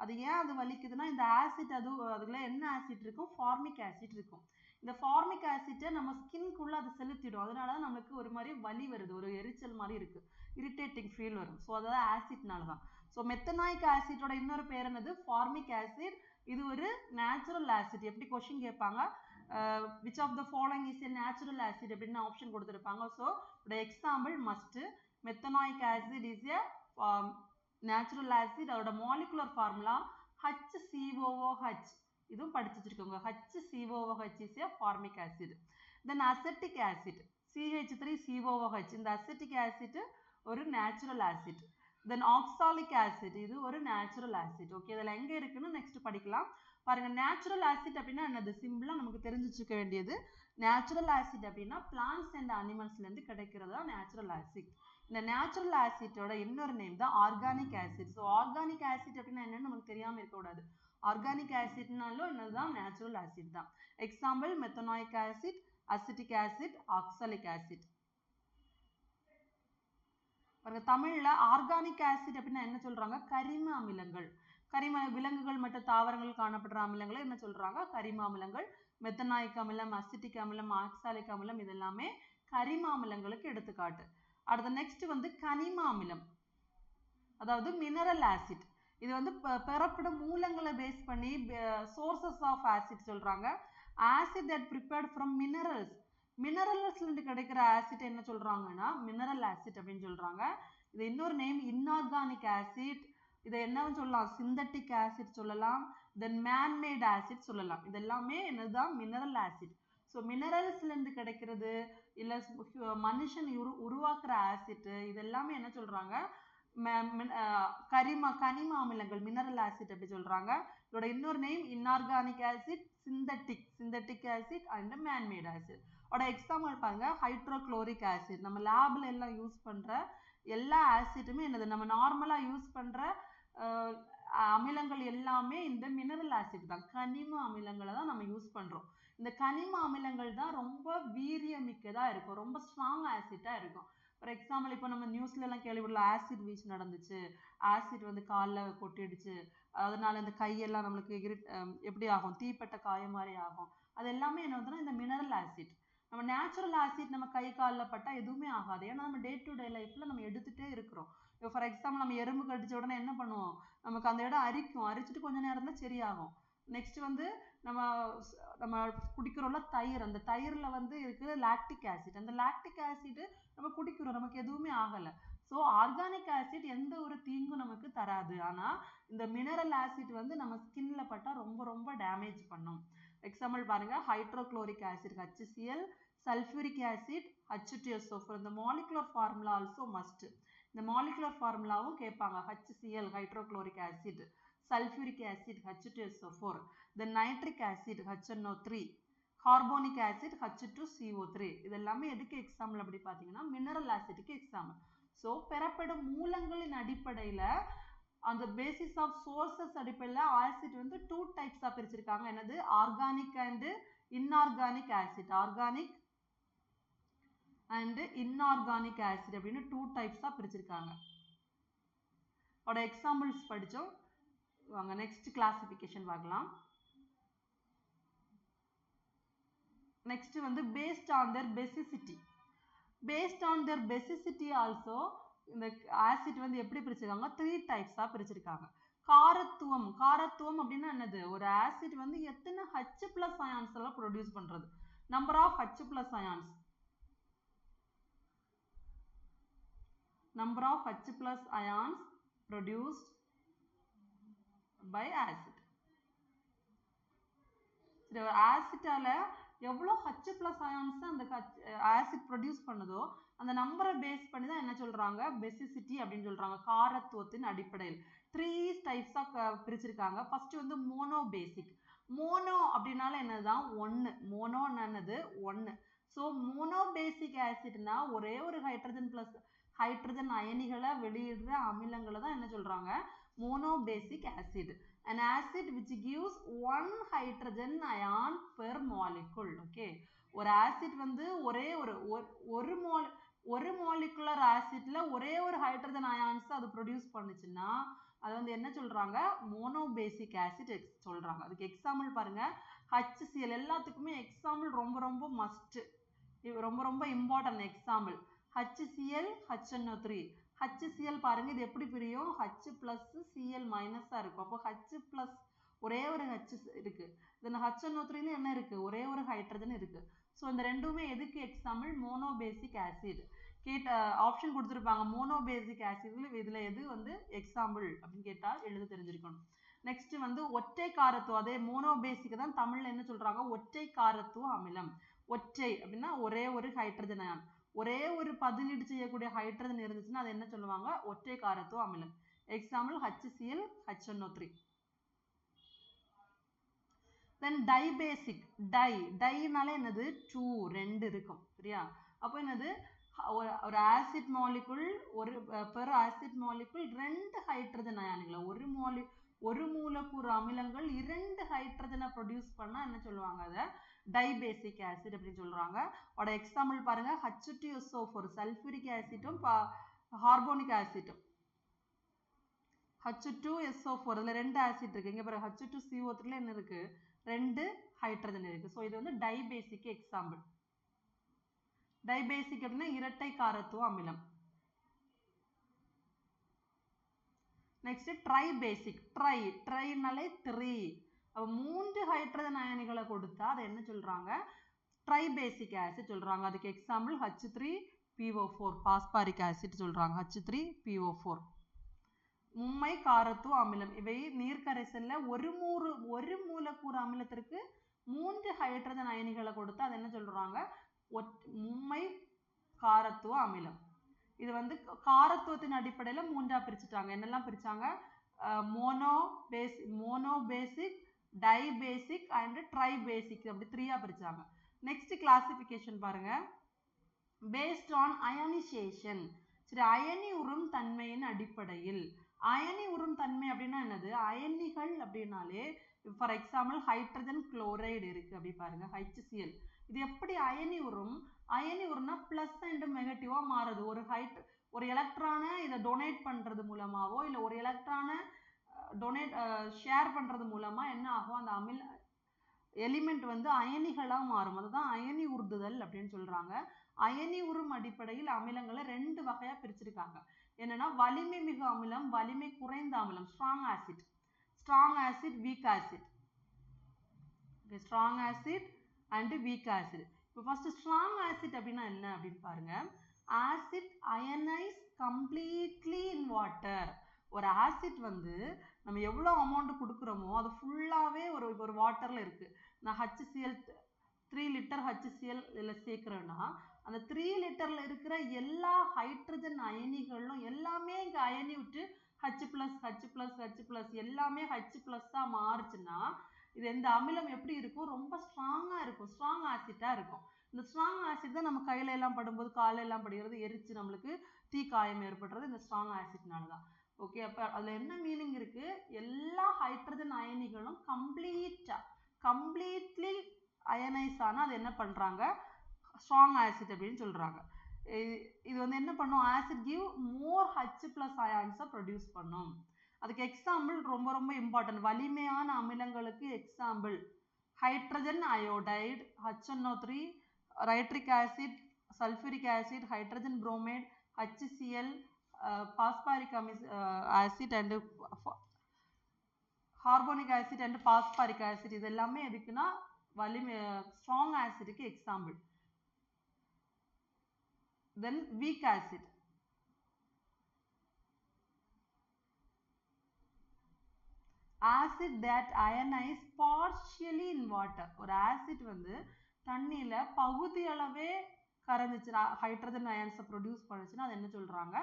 அது ஏன் அது வலிக்குதுன்னா இந்த ஆசிட் அதுல என்ன ஆசிட் இருக்கும், ஃபார்மிக் ஆசிட் இருக்கும். இந்த ஃபார்மிக் ஆசிட்டை நம்ம ஸ்கின்குள்ள அது செலுத்திடும். அதனால நமக்கு ஒரு மாதிரி வலி வருது, ஒரு எரிச்சல் மாதிரி இருக்கு, இரிட்டேட்டிங் ஃபீல் வரும். ஸோ அதாவது ஆசிட்னால தான். ஸோ மெத்தனாயிக் ஆசிட்டோட இன்னொரு பேர் என்னது, ஃபார்மிக் ஆசிட். இது ஒரு நேச்சுரல் ஆசிட். எப்படி கொஸ்டின் கேட்பாங்க, which of the following is a natural acid அப்படின்னு ஆப்ஷன் கொடுத்துருப்பாங்க. So example must, methanoic acid is a natural acid. அதோட மாலிகுலர் ஃபார்முலா HCOOH. இதுவும் படிச்சு வச்சிருக்கோங்க, HCOOH is a formic acid. Then acetic acid, CH3COOH. இந்த acetic acid ஒரு natural acid. Then oxalic acid, இது ஒரு natural acid. Okay, இதெல்லாம் எங்க இருக்குன்னு நெக்ஸ்ட் படிக்கலாம். பாருங்க, நேச்சுரல் ஆசிட் அப்படின்னா என்னது, சிம்பிளா நமக்கு தெரிஞ்சு வச்சுக்க வேண்டியது, நேச்சுரல் ஆசிட் அப்படின்னா பிளான்ட்ஸ் அண்ட் அனிமல்ஸ்ல இருந்து கிடைக்கிறதா நேச்சுரல் ஆசிட். இந்த நேச்சுரல் ஆசிட்டோட இன்னொரு நேம் தான் organic acid. So organic acid அப்படின்னா என்னன்னு நமக்கு தெரியாம இருக்கக்கூடாது. ஆர்கானிக் ஆசிட்னாலும் என்னதுதான், நேச்சுரல் ஆசிட் தான். Example methanoic acid, acetic acid, oxalic acid. தமிழ்ல ஆர்கானிக் ஆசிட் அப்படின்னா என்ன சொல்றாங்க, கரிம அமிலங்கள். விலங்குகள் மற்றும் தாவரங்கள் காணப்படுற அமிலங்களை என்ன சொல்றாங்க, கரிம அமிலங்கள். மெத்தனாயிக் அமிலம், அசிட்டிக் அமிலம், ஆக்சாலிக் அமிலம் இதெல்லாமே கரிம அமிலங்களுக்கு எடுத்துக்காட்டு. அடுத்த நெக்ஸ்ட் வந்து கனிம அமிலம், அதாவது மினரல் ஆசிட். இது வந்து பெறப்படும் மூலங்களை பேஸ் பண்ணி சோர்சஸ் ஆஃப் ஆசிட் சொல்றாங்க. ஆசிட் தட் ப்ரிப்பேர்ட் ஃப்ரம் மினரல்ஸ்ல இருந்து கிடைக்கிற ஆசிட் என்ன சொல்றாங்கன்னா மினரல் ஆசிட் அப்படின்னு சொல்றாங்க. இது இன்னொரு நேம் இன்ஆர்கானிக் ஆசிட். இதை என்னன்னு சொல்லலாம், சிந்தட்டிக் ஆசிட் சொல்லலாம், தென் மேன்மேட் ஆசிட் சொல்லலாம். இது எல்லாமே என்னதான், மினரல் ஆசிட். ஸோ மினரல்ஸ்ல இருந்து கிடைக்கிறது இல்ல மனுஷன் உருவாக்குற ஆசிட் இது எல்லாமே என்ன சொல்றாங்க, கனிம அமிலங்கள், மினரல் ஆசிட் அப்படி சொல்றாங்க. இதோட இன்னொரு name inorganic acid, synthetic acid and man-made acid. அதோட எக்ஸாம்பிள் பாருங்க, ஹைட்ரோக்ளோரிக் ஆசிட். நம்ம லேப்ல எல்லாம் யூஸ் பண்ற எல்லா ஆசிட்டுமே என்னது, நம்ம நார்மலா யூஸ் பண்ற அமிலங்கள் எல்லாமே இந்த மினரல் ஆசிட் தான், கனிம அமிலங்களை தான் நம்ம யூஸ் பண்றோம். இந்த கனிம அமிலங்கள் தான் ரொம்ப வீரியமிக்கதா இருக்கும், ரொம்ப ஸ்ட்ராங் ஆசிட்டா இருக்கும். ஃபார் எக்ஸாம்பிள் இப்போ நம்ம நியூஸ்ல எல்லாம் கேள்விப்படலாம், ஆசிட் வீச் நடந்துச்சு, ஆசிட் வந்து காலில் கொட்டிடுச்சு, அதனால இந்த கையெல்லாம் நம்மளுக்கு எப்படி ஆகும், தீப்பட்ட காயம் மாதிரி ஆகும். அது எல்லாமே என்ன வந்து இந்த மினரல் ஆசிட். நம்ம நேச்சுரல் ஆசிட் நம்ம கை காலில் பட்டா எதுவுமே ஆகாது, ஏன்னா நம்ம டே டு டே லைஃப்ல நம்ம எடுத்துட்டே இருக்கிறோம். இப்போ ஃபார் எக்ஸாம்பிள் நம்ம எறும்பு கடிச்ச உடனே என்ன பண்ணுவோம், நமக்கு அந்த இடம் அரிக்கும், அரிச்சிட்டு கொஞ்ச நேரம் தான் சரியாகும். நெக்ஸ்ட் வந்து நம்ம குடிக்கிறோம்ல தயிர், அந்த தயிர்ல வந்து இருக்குது லாக்டிக் ஆசிட். அந்த லாக்டிக் ஆசிட் நம்ம குடிக்கிறோம், நமக்கு எதுவுமே ஆகல. ஸோ ஆர்கானிக் ஆசிட் எந்த ஒரு தீங்கும் நமக்கு தராது. ஆனா இந்த மினரல் ஆசிட் வந்து நம்ம ஸ்கின்ல பட்டா ரொம்ப ரொம்ப டேமேஜ் பண்ணும். எக்ஸாம்பிள் பாருங்க, hydrochloric acid HCl, sulphuric acid H2SO4. இந்த மாலிகுலர் ஃபார்முலா ஆல்சோ மஸ்ட். இந்த மாலிகுலர் ஃபார்முலாவும் கேட்பாங்க. HCl hydrochloric acid, sulfuric acid H2SO4, then nitric acid HNO3, carbonic acid H2CO3. இது எல்லாமே எதுக்கு எக்ஸாம்பிள் அப்படி பார்த்தீங்கன்னா மினரல் ஆசிட்க்கு எக்ஸாம்பிள். ஸோ பெறப்படும் மூலங்களின் அடிப்படையில் அந்த பேசிஸ் ஆஃப் சோர்சஸ் அடிப்படையில் ஆசிட் வந்து 2 டைப்ஸாக பிரிச்சிருக்காங்க. என்னது? Organic and inorganic acid. Organic and inorganic acid அப்படின்னு 2 டைப்ஸாக பிரிச்சிருக்காங்க. அதோட எக்ஸாம்பிள்ஸ் படித்தோம். வாங்க நெக்ஸ்ட் கிளாசிஃபிகேஷன் பார்க்கலாம். நெக்ஸ்ட் வந்து based on their basicity. Based on their basicity also இந்த ஆசிட் வந்து எப்படி பிரிச்சிருக்காங்க? 3 டைப்ஸாக பிரிச்சிருக்காங்க. காரத்துவம். காரத்துவம் அப்படின்னா என்னது? ஒரு ஆசிட் வந்து எத்தனை H+ அயான்ஸ் எல்லாம் ப்ரொடியூஸ் பண்றது. Number of H+ ions. Number of H+ ions produced by acid. இந்த ஆசிட்டால எவ்வளோ H+ ions அந்த ஆசிட் ப்ரொடியூஸ் பண்ணுதோ அந்த நம்பரை பேஸ் பண்ணி தான் என்ன சொல்றாங்க? பேசிசிட்டி அப்படின்னு சொல்றாங்க. காரத்துவத்தின் அடிப்படையில் 3 டைப்ஸாக பிரிச்சிருக்காங்க. ஃபர்ஸ்ட் வந்து மோனோ பேசிக். மோனோ அப்படின்னால என்னதுதான்? 1. மோனோ என்னது? 1. ஸோ மோனோ பேசிக் ஆசிட்னா ஒரே ஒரு ஹைட்ரஜன் அயனிகளை வெளியிடுற அமிலங்களை தான் என்ன சொல்றாங்க? Monobasic acid. An acid which gives 1 hydrogen ion per molecule. Okay, ஒரு ஆசிட் வந்து ஒரு molecular ஆசிட்ல ஒரே ஒரு ஹைட்ரஜன் அயான்ஸ் அது ப்ரொடியூஸ் பண்ணுச்சுன்னா அது வந்து என்ன சொல்றாங்க? மோனோபேசிக் ஆசிட் சொல்றாங்க. அதுக்கு எக்ஸாம்பிள் பாருங்க, HCl. எல்லாத்துக்குமே எக்ஸாம்பிள் ரொம்ப ரொம்ப மஸ்ட், ரொம்ப ரொம்ப important example. HCl HNO3. HCl பாருங்க, இது எப்படி பிரியும்? H+ Cl- இருக்கும். அப்போ H+ ஒரே ஒரு H இருக்கு. தென் HNO3 என்ன இருக்கு? ஒரே ஒரு ஹைட்ரஜன் இருக்கு. ஸோ இந்த ரெண்டுமே எதுக்கு எக்ஸாம்பிள்? Monobasic acid. ஆப்ஷன் கொடுத்துருப்பாங்க. மோனோபேசிக் ஆசிட்ல இதுல எது வந்து எக்ஸாம்பிள் அப்படின்னு கேட்டா எழுத தெரிஞ்சிருக்கணும். நெக்ஸ்ட் வந்து ஒற்றை காரத்துவம். அதே மோனோபேசிக் தான் தமிழ்ல என்ன சொல்றாங்க? ஒற்றை காரத்துவ அமிலம். ஒற்றை அப்படின்னா ஒரே ஒரு ஹைட்ரஜன் அயான், ஒரே ஒரு பதிலீடு செய்யக்கூடிய ஹைட்ரஜன் இருந்துச்சுன்னா அது என்ன சொல்லுவாங்க? ஒற்றை காரத்துவ அமிலம். Example HCl HNO3. தென் டைபேசிக். டைனால என்னது? 2 இருக்கும். சரியா? அப்போ என்னது? ஒரு ஆசிட் மாலிகுல், ஒரு பெர் ஆசிட் மாலிகுல் 2 ஹைட்ரஜன் அயான்களை, ஒரு மூலக்கூறு அமிலங்கள் 2 ஹைட்ரஜனை ப்ரொடியூஸ் பண்ணா என்ன சொல்லுவாங்க? அதை டைபேசிக் ஆசிட் அப்படின்னு சொல்றாங்க. அதோட எக்ஸாம்பிள் பாருங்க, H2SO4 சல்ஃபியூரிக் ஆசிட்டும் கார்போனிக் ஆசிட்டும். H2SO4 இதுல 2 ஆசிட் இருக்கு. இங்க பாருங்க H2CO3 என்ன இருக்கு? 2 ஹைட்ரஜன் இருக்கு. ஸோ இது வந்து டைபேசிக் எக்ஸாம்பிள். டைபேசிக் அப்படின்னா இரட்டை காரத்துவ அமிலம். Next tribasic. ட்ரைனாலே 3. அப்போ 3 ஹைட்ரஜன் அயனிகளை கொடுத்தா அதை என்ன சொல்றாங்க? ட்ரைபேசிக் ஆசிட் சொல்றாங்க. அதுக்கு எக்ஸாம்பிள் H3PO4 பாஸ்பாரிக் ஆசிட் சொல்றாங்க. H3PO4 மும்மை காரத்துவ அமிலம். இவை நீர்க்கரைசல்ல ஒரு மூலக்கூறு அமிலத்திற்கு 3 ஹைட்ரஜன் அயனிகளை கொடுத்தா அது என்ன சொல்றாங்க? மும்மை காரத்துவ அமிலம். இது வந்து காரத்துவத்தின் அடிப்படையில 3ஆ பிரிச்சுட்டாங்க. என்னெல்லாம் பிரிச்சாங்க? மோனோபேசிக், டைபேசிக் அண்ட் ட்ரைபேசிக் அப்படி 3ஆ பிரிச்சாங்க. நெக்ஸ்ட் கிளாசிபிகேஷன் பாருங்க, பேஸ்ட் ஆன் அயனைசேஷன். சரி, அயனி உறும் தன்மையின் அடிப்படையில். அயனி உறும் தன்மை அப்படின்னா என்னது? அயனிகள் அப்படின்னாலே ஃபார் எக்ஸாம்பிள் ஹைட்ரஜன் குளோரைடு இருக்கு அப்படி பாருங்க, HCl. இது எப்படி அயனி உறும்? அயனி உறும்னா பிளஸ் அண்ட் நெகட்டிவா மாறுது. ஒரு எலக்ட்ரானை இதை டொனேட் பண்றது மூலமாவோ இல்ல ஒரு எலக்ட்ரானை ஷேர் பண்றது மூலமா என்ன ஆகும்? அந்த எலிமெண்ட் வந்து அயனிகளா மாறும். அதுதான் அயனி உறுதுதல் அப்படின்னு சொல்றாங்க. அயனி உறும் அடிப்படையில் அமிலங்களை 2 வகையா பிரிச்சிருக்காங்க. என்னன்னா வலிமை மிகு அமிலம், வலிமை குறைந்த அமிலம். Strong acid, week acid. Okay, strong acid and weak acid. இப்போ first strong acid அப்படின்னா என்ன அப்படின்னு பாருங்க. Acid ionize completely in water. ஒரு acid வந்து நம்ம எவ்வளோ amount கொடுக்குறோமோ அது ஃபுல்லாவே ஒரு வாட்டர்ல இருக்கு. நான் HCl 3 லிட்டர் HCl இதில் சேர்க்குறேன்னா அந்த 3 லிட்டர்ல இருக்கிற எல்லா ஹைட்ரஜன் அயனிகளும் எல்லாமே இங்கே அயனி விட்டு H+, எல்லாமே H+ஆ மாறுச்சுன்னா இது இந்த அமிலம் எப்படி இருக்கும்? ரொம்ப ஸ்ட்ராங்கா இருக்கும், ஸ்ட்ராங் ஆசிட்டா இருக்கும். இந்த ஸ்ட்ராங் ஆசிட் தான் நம்ம கையில எல்லாம் படும்போது காலையில எல்லாம் படுகிறது எரிச்சு நம்மளுக்கு தீக்காயம் ஏற்படுறது இந்த ஸ்ட்ராங் ஆசிட்னால தான். ஓகே, அப்ப அதுல என்ன மீனிங் இருக்கு? எல்லா ஹைட்ரஜன் அயனிகளும் கம்ப்ளீட்லி அயனைஸ் ஆனா அது என்ன பண்றாங்க? ஸ்ட்ராங் ஆசிட் அப்படின்னு சொல்றாங்க. இது வந்து என்ன பண்ணும்? ஆசிட் கிவ் மோர் H+ அயான்ஸை ப்ரொடியூஸ் பண்ணும். அதுக்கு எக்ஸாம்பிள் ரொம்ப இம்பார்ட்டன்ட். வலிமையான அமிலங்களுக்கு example hydrogen iodide, HNO3, nitric acid, sulphuric acid, hydrogen bromide, HCl, phosphoric acid and carbonic acid and phosphoric acid. இது எல்லாமே எதுக்குன்னா வலிமை ஸ்ட்ராங் ஆசிட்க்கு example. Then weak acid. Acid that ionize partially in water. ஒரு acid வந்து தண்ணியில பகுதி அளவே கரைஞ்சிச்சுனா ஹைட்ரஜன் அயன்ஸை ப்ரொடியூஸ் பண்ணுச்சுன்னா அது என்ன சொல்றாங்க?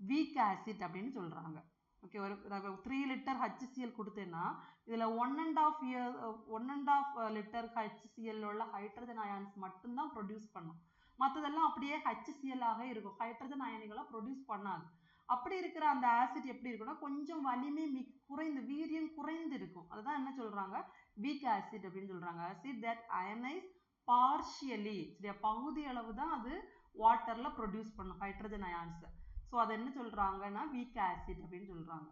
வீக் ஆசிட் அப்படின்னு சொல்றாங்க. ஓகே, ஒரு 3 லிட்டர் HCl கொடுத்தேன்னா இதுல 1.5 லிட்டர் HCl உள்ள ஹைட்ரஜன் அயான்ஸ் மட்டும்தான் ப்ரொடியூஸ் பண்ணும். மற்றதெல்லாம் அப்படியே HCl ஆக இருக்கும், ஹைட்ரஜன் அயனிகளை ப்ரொடியூஸ் பண்ணாது. அப்படி இருக்கிற அந்த ஆசிட் எப்படி இருக்குன்னா கொஞ்சம் வலிமை குறைந்து வீரியம் குறைந்து இருக்கும். அதுதான் என்ன சொல்றாங்க? வீக் ஆசிட் அப்படின்னு சொல்றாங்க. ஆசிட் தட் அயனைஸ் பார்ஷியலி, சரியா, பகுதி அளவு தான் அது வாட்டர்ல ப்ரொடியூஸ் பண்ணும் ஹைட்ரஜன் அயான்ஸ். ஸோ அதை என்ன சொல்றாங்கன்னா வீக் ஆசிட் அப்படின்னு சொல்றாங்க.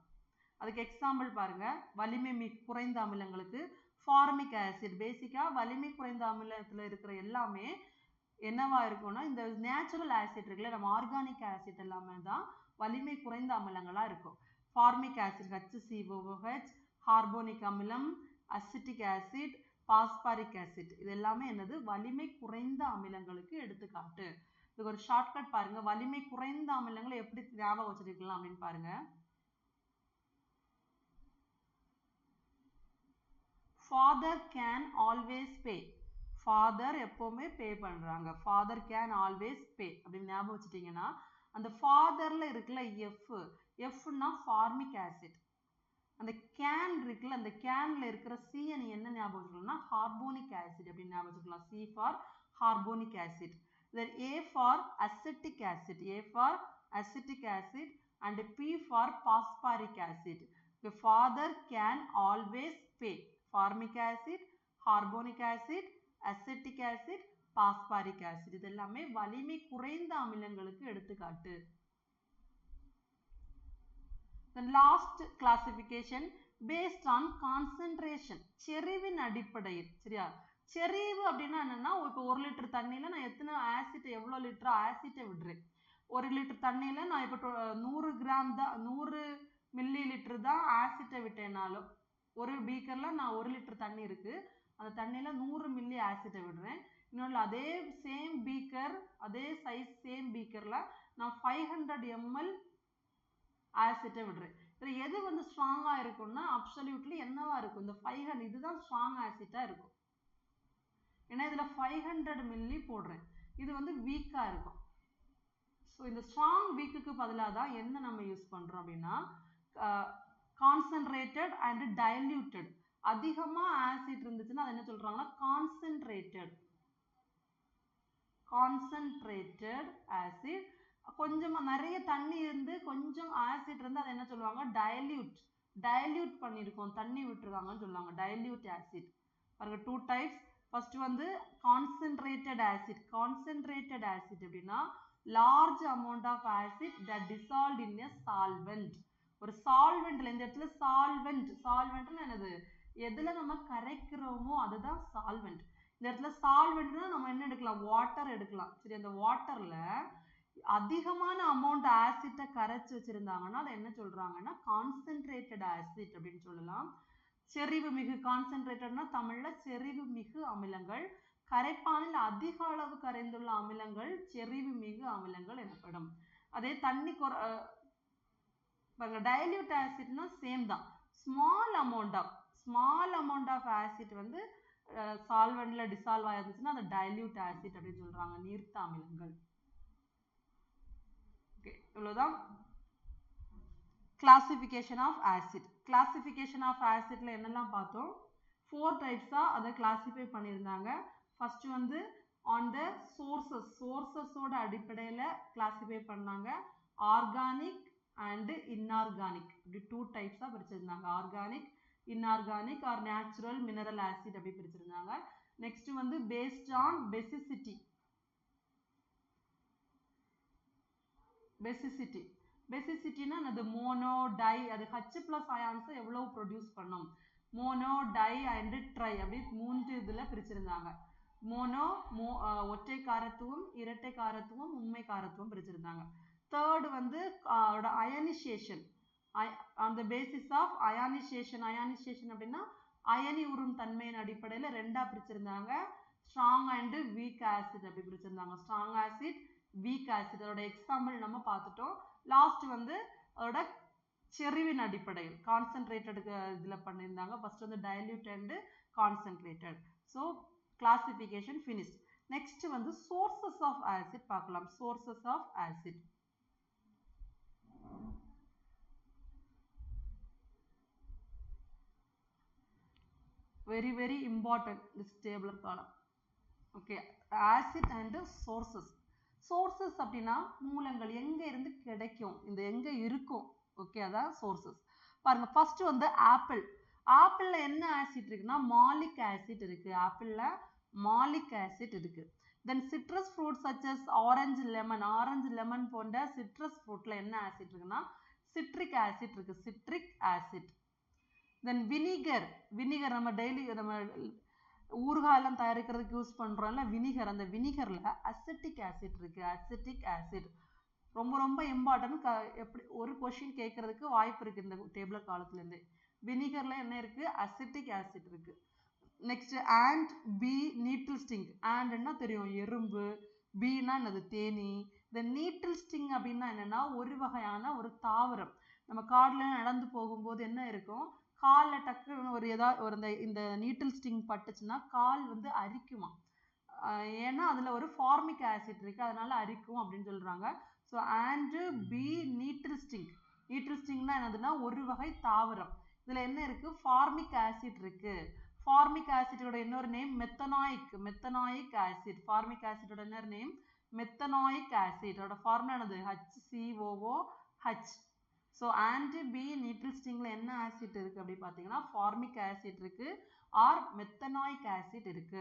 அதுக்கு எக்ஸாம்பிள் பாருங்க. வலிமை குறைந்த அமிலங்களுக்கு ஃபார்மிக் ஆசிட். பேசிக்கா வலிமை குறைந்த அமிலத்துல இருக்கிற எல்லாமே என்னவா இருக்கும்னா இந்த நேச்சுரல் ஆசிட் இருக்குல்ல, நம்ம ஆர்கானிக் ஆசிட் எல்லாமே தான் வலிமை குறைந்த அமிலங்களா இருக்கும். ஃபார்மிக் ஆசிட் HCOOH, கார்போனிக் அமிலம், அசிட்டிக் ஆசிட், பாஸ்பாரிக் ஆசிட், இது எல்லாமே என்னது? வலிமை குறைந்த அமிலங்களுக்கு எடுத்துக்காட்டு. இதுக்கு ஒரு ஷார்ட்கட் பாருங்க. வலிமை குறைந்த அமிலங்களை எப்படி ஞாபகம் வச்சிருக்கலாம் அப்படின்னு பாருங்க. Father can always pay. Father எப்பவுமே பே பண்றாங்க. ஃபாதர் கேன் ஆல்வேஸ் பே அப்படின்னு ஞாபகம் வச்சுட்டீங்கன்னா அந்த ஃபாதர்ல இருக்குல்ல எஃப்னா ஃபார்மிக் ஆசிட். அந்த கேன் இருக்குல்ல, அந்த கேன்ல இருக்கிற சி என்ன ஞாபகம் வச்சுக்கணும்னா கார்போனிக் ஆசிட் அப்படின்னு ஞாபகம் வச்சுக்கலாம். C for carbonic acid. Then A for acetic acid, A for acetic acid and P for phosphoric acid. The father can always pay. Formic acid, carbonic acid, acetic acid, phosphoric acid. இது எல்லாமே வலிமை குறைந்த அமிலங்களுக்கு எடுத்துக்காட்டு. The last classification based on concentration. செறிவின் அடிப்படையில், சரியா? செறிவு அப்படின்னா என்னன்னா இப்போ 1 லிட்டர் தண்ணியில நான் எத்தனை ஆசிட், எவ்வளோ லிட்டர் ஆசிட்டை விடுறேன். 1 லிட்டர் தண்ணியில நான் இப்போ 100 கிராம் தான் 100 மில்லி லிட்டர் தான் ஆசிட்டை விட்டேனாலும் ஒரு பீக்கர்ல நான் 1 லிட்டர் தண்ணி இருக்கு, அந்த தண்ணியில 100 மில்லி ஆசிட்டை விடுறேன். இன்னொன்று அதே சேம் பீக்கர், அதே சைஸ் சேம் பீக்கர்ல நான் 500 ml ஆசிட்டை விடுறேன். இதில் எது வந்து ஸ்ட்ராங்கா இருக்கும்னா அப்சல்யூட்லி என்னவா இருக்கும்? இந்த 500, இதுதான் ஸ்ட்ராங் ஆசிட்டா இருக்கும். ஏன்னா இதுல 500 மில்லி போடுறேன், இது வந்து வீக்கா இருக்கும். ஸோ இந்த ஸ்ட்ராங் வீக்குக்கு பதிலாக தான் என்ன நம்ம யூஸ் பண்றோம் அப்படின்னா கான்சென்ட்ரேட்டட் அண்ட் டைல்யூட்டட். அதிகமா ஆசிட் இருந்துச்சுன்னா அது என்ன சொல்றாங்கன்னா கான்சென்ட்ரேட்டட் ஆசிட். கொஞ்சமா நிறைய தண்ணி இருந்து கொஞ்சம் ஆசிட் இருந்து அதை என்ன சொல்லுவாங்க? டைல்யூட் பண்ணியிருக்கோம், தண்ணி விட்டுருக்காங்கன்னு சொல்லுவாங்க, டைல்யூட் ஆசிட். பாருங்க, 2 டைப்ஸ். ஃபர்ஸ்ட் வந்து கான்சென்ட்ரேட்டட் ஆசிட். கான்சென்ட்ரேட்டட் ஆசிட் அப்படின்னா large amount of acid that dissolved in a solvent. ஒரு சால்வெண்ட்ல, இந்த இடத்துல சால்வெண்ட்னா என்னது? எதுல நம்ம கரைக்கிறோமோ அதுதான் சால்வெண்ட். இந்த இடத்துல சால்வெண்ட்னா நம்ம என்ன எடுக்கலாம்? வாட்டர் எடுக்கலாம். சரி, அந்த வாட்டர்ல அதிகமான அமௌண்ட் ஆசிட்டை கரைச்சி வச்சிருந்தாங்கன்னா அதை என்ன சொல்றாங்கன்னா கான்சென்ட்ரேட்டட் ஆசிட் அப்படின்னு சொல்லலாம். செறிவு மிகு கான்சென்ட்ரேட்டட்னா தமிழ்ல செறிவு மிகு அமிலங்கள். கரைப்பானில் அதிக அளவு கரைந்துள்ள அமிலங்கள் செறிவு மிகு அமிலங்கள் எனப்படும். அதே தண்ணி டைல்யூட் ஆசிட்னா சேம் தான். ஸ்மால் அமௌண்ட் ஆஃப் ஆசிட் வந்து சால்வெண்ட்ல டிசால்வ் ஆயிருந்துச்சுன்னா அது டைல்யூட் ஆசிட் அப்படின்னு சொல்றாங்க, நீர்த்த அமிலங்கள். ஓகே, இவ்வளவுதான் classification of acid. Classification of ஆசிட்ல என்னெல்லாம் பார்த்தோம்? 4 டைப்ஸா அதை கிளாசிஃபை பண்ணியிருந்தாங்க. ஃபர்ஸ்ட் வந்து ஆன் த சோர்சஸோட அடிப்படையில் கிளாசிஃபை பண்ணாங்க. ஆர்கானிக் அண்ட் இன்ஆர்கானிக், இப்படி 2 டைப்ஸாக பிரிச்சிருந்தாங்க. Organic, inorganic or natural mineral acid அப்படி பிரிச்சிருந்தாங்க. நெக்ஸ்ட் வந்து பேஸ்ட் ஆன் பெசிசிட்டினா அது மோனோ டை, அது H+ அயான்ஸ் எவ்வளவு ப்ரொடியூஸ் பண்ணும், மோனோ டை அண்ட் ட்ரை அப்படி 3 இதுல பிரிச்சிருந்தாங்க. மோனோ ஒற்றை காரத்துவம், இரட்டை காரத்துவம், உண்மை காரத்துவம் பிரிச்சிருந்தாங்க. தேர்ட் வந்து அயனிசேஷன், அந்த பேசிஸ் ஆஃப் அயனிசேஷன் அப்படின்னா அயனி உறும் தன்மையின் அடிப்படையில் 2ஆ பிரிச்சிருந்தாங்க. ஸ்ட்ராங் அண்ட் வீக் ஆசிட் அப்படி பிரிச்சிருந்தாங்க. ஸ்ட்ராங் ஆசிட், வீக் ஆசிட், அதோட எக்ஸாம்பிள் நம்ம பார்த்துட்டோம். லாஸ்ட் வந்து அதோட செறிவின் அடிப்படையில் கான்சென்ட்ரேட்டடுக்கு இதில் பண்ணியிருந்தாங்க. ஃபர்ஸ்ட் வந்து dilute and concentrated. So classification finished. Next வந்து சோர்சஸ் ஆஃப் ஆசிட் பார்க்கலாம். Sources of acid very important this tabular column. Okay, acid and sources அப்படின்னா மூலங்கள் எங்க இருந்து கிடைக்கும், இந்த எங்க இருக்கும். ஓகே, அதான் சோர்சஸ். பாருங்க, ஃபர்ஸ்ட் வந்து ஆப்பிள்ல என்ன ஆசிட் இருக்குன்னா மாலிக் ஆசிட் இருக்கு. ஆப்பிள்ல மாலிக் ஆசிட் இருக்கு. Then citrus fruits such as orange lemon போன்ற சிட்ரஸ் ஃப்ரூட்ல என்ன ஆசிட் இருக்குன்னா சிட்ரிக் ஆசிட் இருக்கு. Citric acid. தென் வினிகர் நம்ம டெய்லி நம்ம ஊறுகாயெல்லாம் தயாரிக்கிறதுக்கு யூஸ் பண்றோம்ல வினிகர், அந்த வினிகர்ல அசிட்டிக் ஆசிட் இருக்கு. அசிட்டிக் ஆசிட் ரொம்ப இம்பார்ட்டன்ட். எப்படி ஒரு கொஸ்டின் கேட்கறதுக்கு வாய்ப்பு இருக்கு இந்த டேபிளர் காலத்துல இருந்து. வினிகர்ல என்ன இருக்கு? அசிட்டிக் ஆசிட் இருக்கு. Next and bee nettle sting. அண்ட்னா தெரியும் எறும்பு, பீனா என்னது தேனி. இந்த நீட்டில் ஸ்டிங் அப்படின்னா என்னன்னா ஒரு வகையான ஒரு தாவரம். நம்ம காடுல நடந்து போகும்போது என்ன இருக்கும், காலில் டக்குன்னு ஒரு ஏதாவது இந்த நீட்டில் ஸ்டிங் பட்டுச்சுன்னா கால் வந்து அரிக்குமா, ஏன்னா அதுல ஒரு ஃபார்மிக் ஆசிட் இருக்கு, அதனால அரிக்கும் அப்படின்னு சொல்றாங்க. ஸோ and பி நீட்டில் ஸ்டிங்னா என்னதுன்னா ஒரு வகை தாவரம். இதுல என்ன இருக்கு, ஃபார்மிக் ஆசிட் இருக்கு. ஃபார்மிக் ஆசிட்டோட இன்னொரு நேம் மெத்தனாயிக் ஆசிட். ஃபார்மிக் ஆசிட்டோட இன்னொரு நேம் மெத்தனாயிக் ஆசிட். அதோட ஃபார்முலா என்னது? HCOOH. ஸோ and பி நீட்டில் ஸ்டிங்ல என்ன ஆசிட் இருக்கு அப்படி பார்த்தீங்கன்னா ஃபார்மிக் ஆசிட் இருக்கு ஆர் மெத்தனாயிக் ஆசிட் இருக்கு.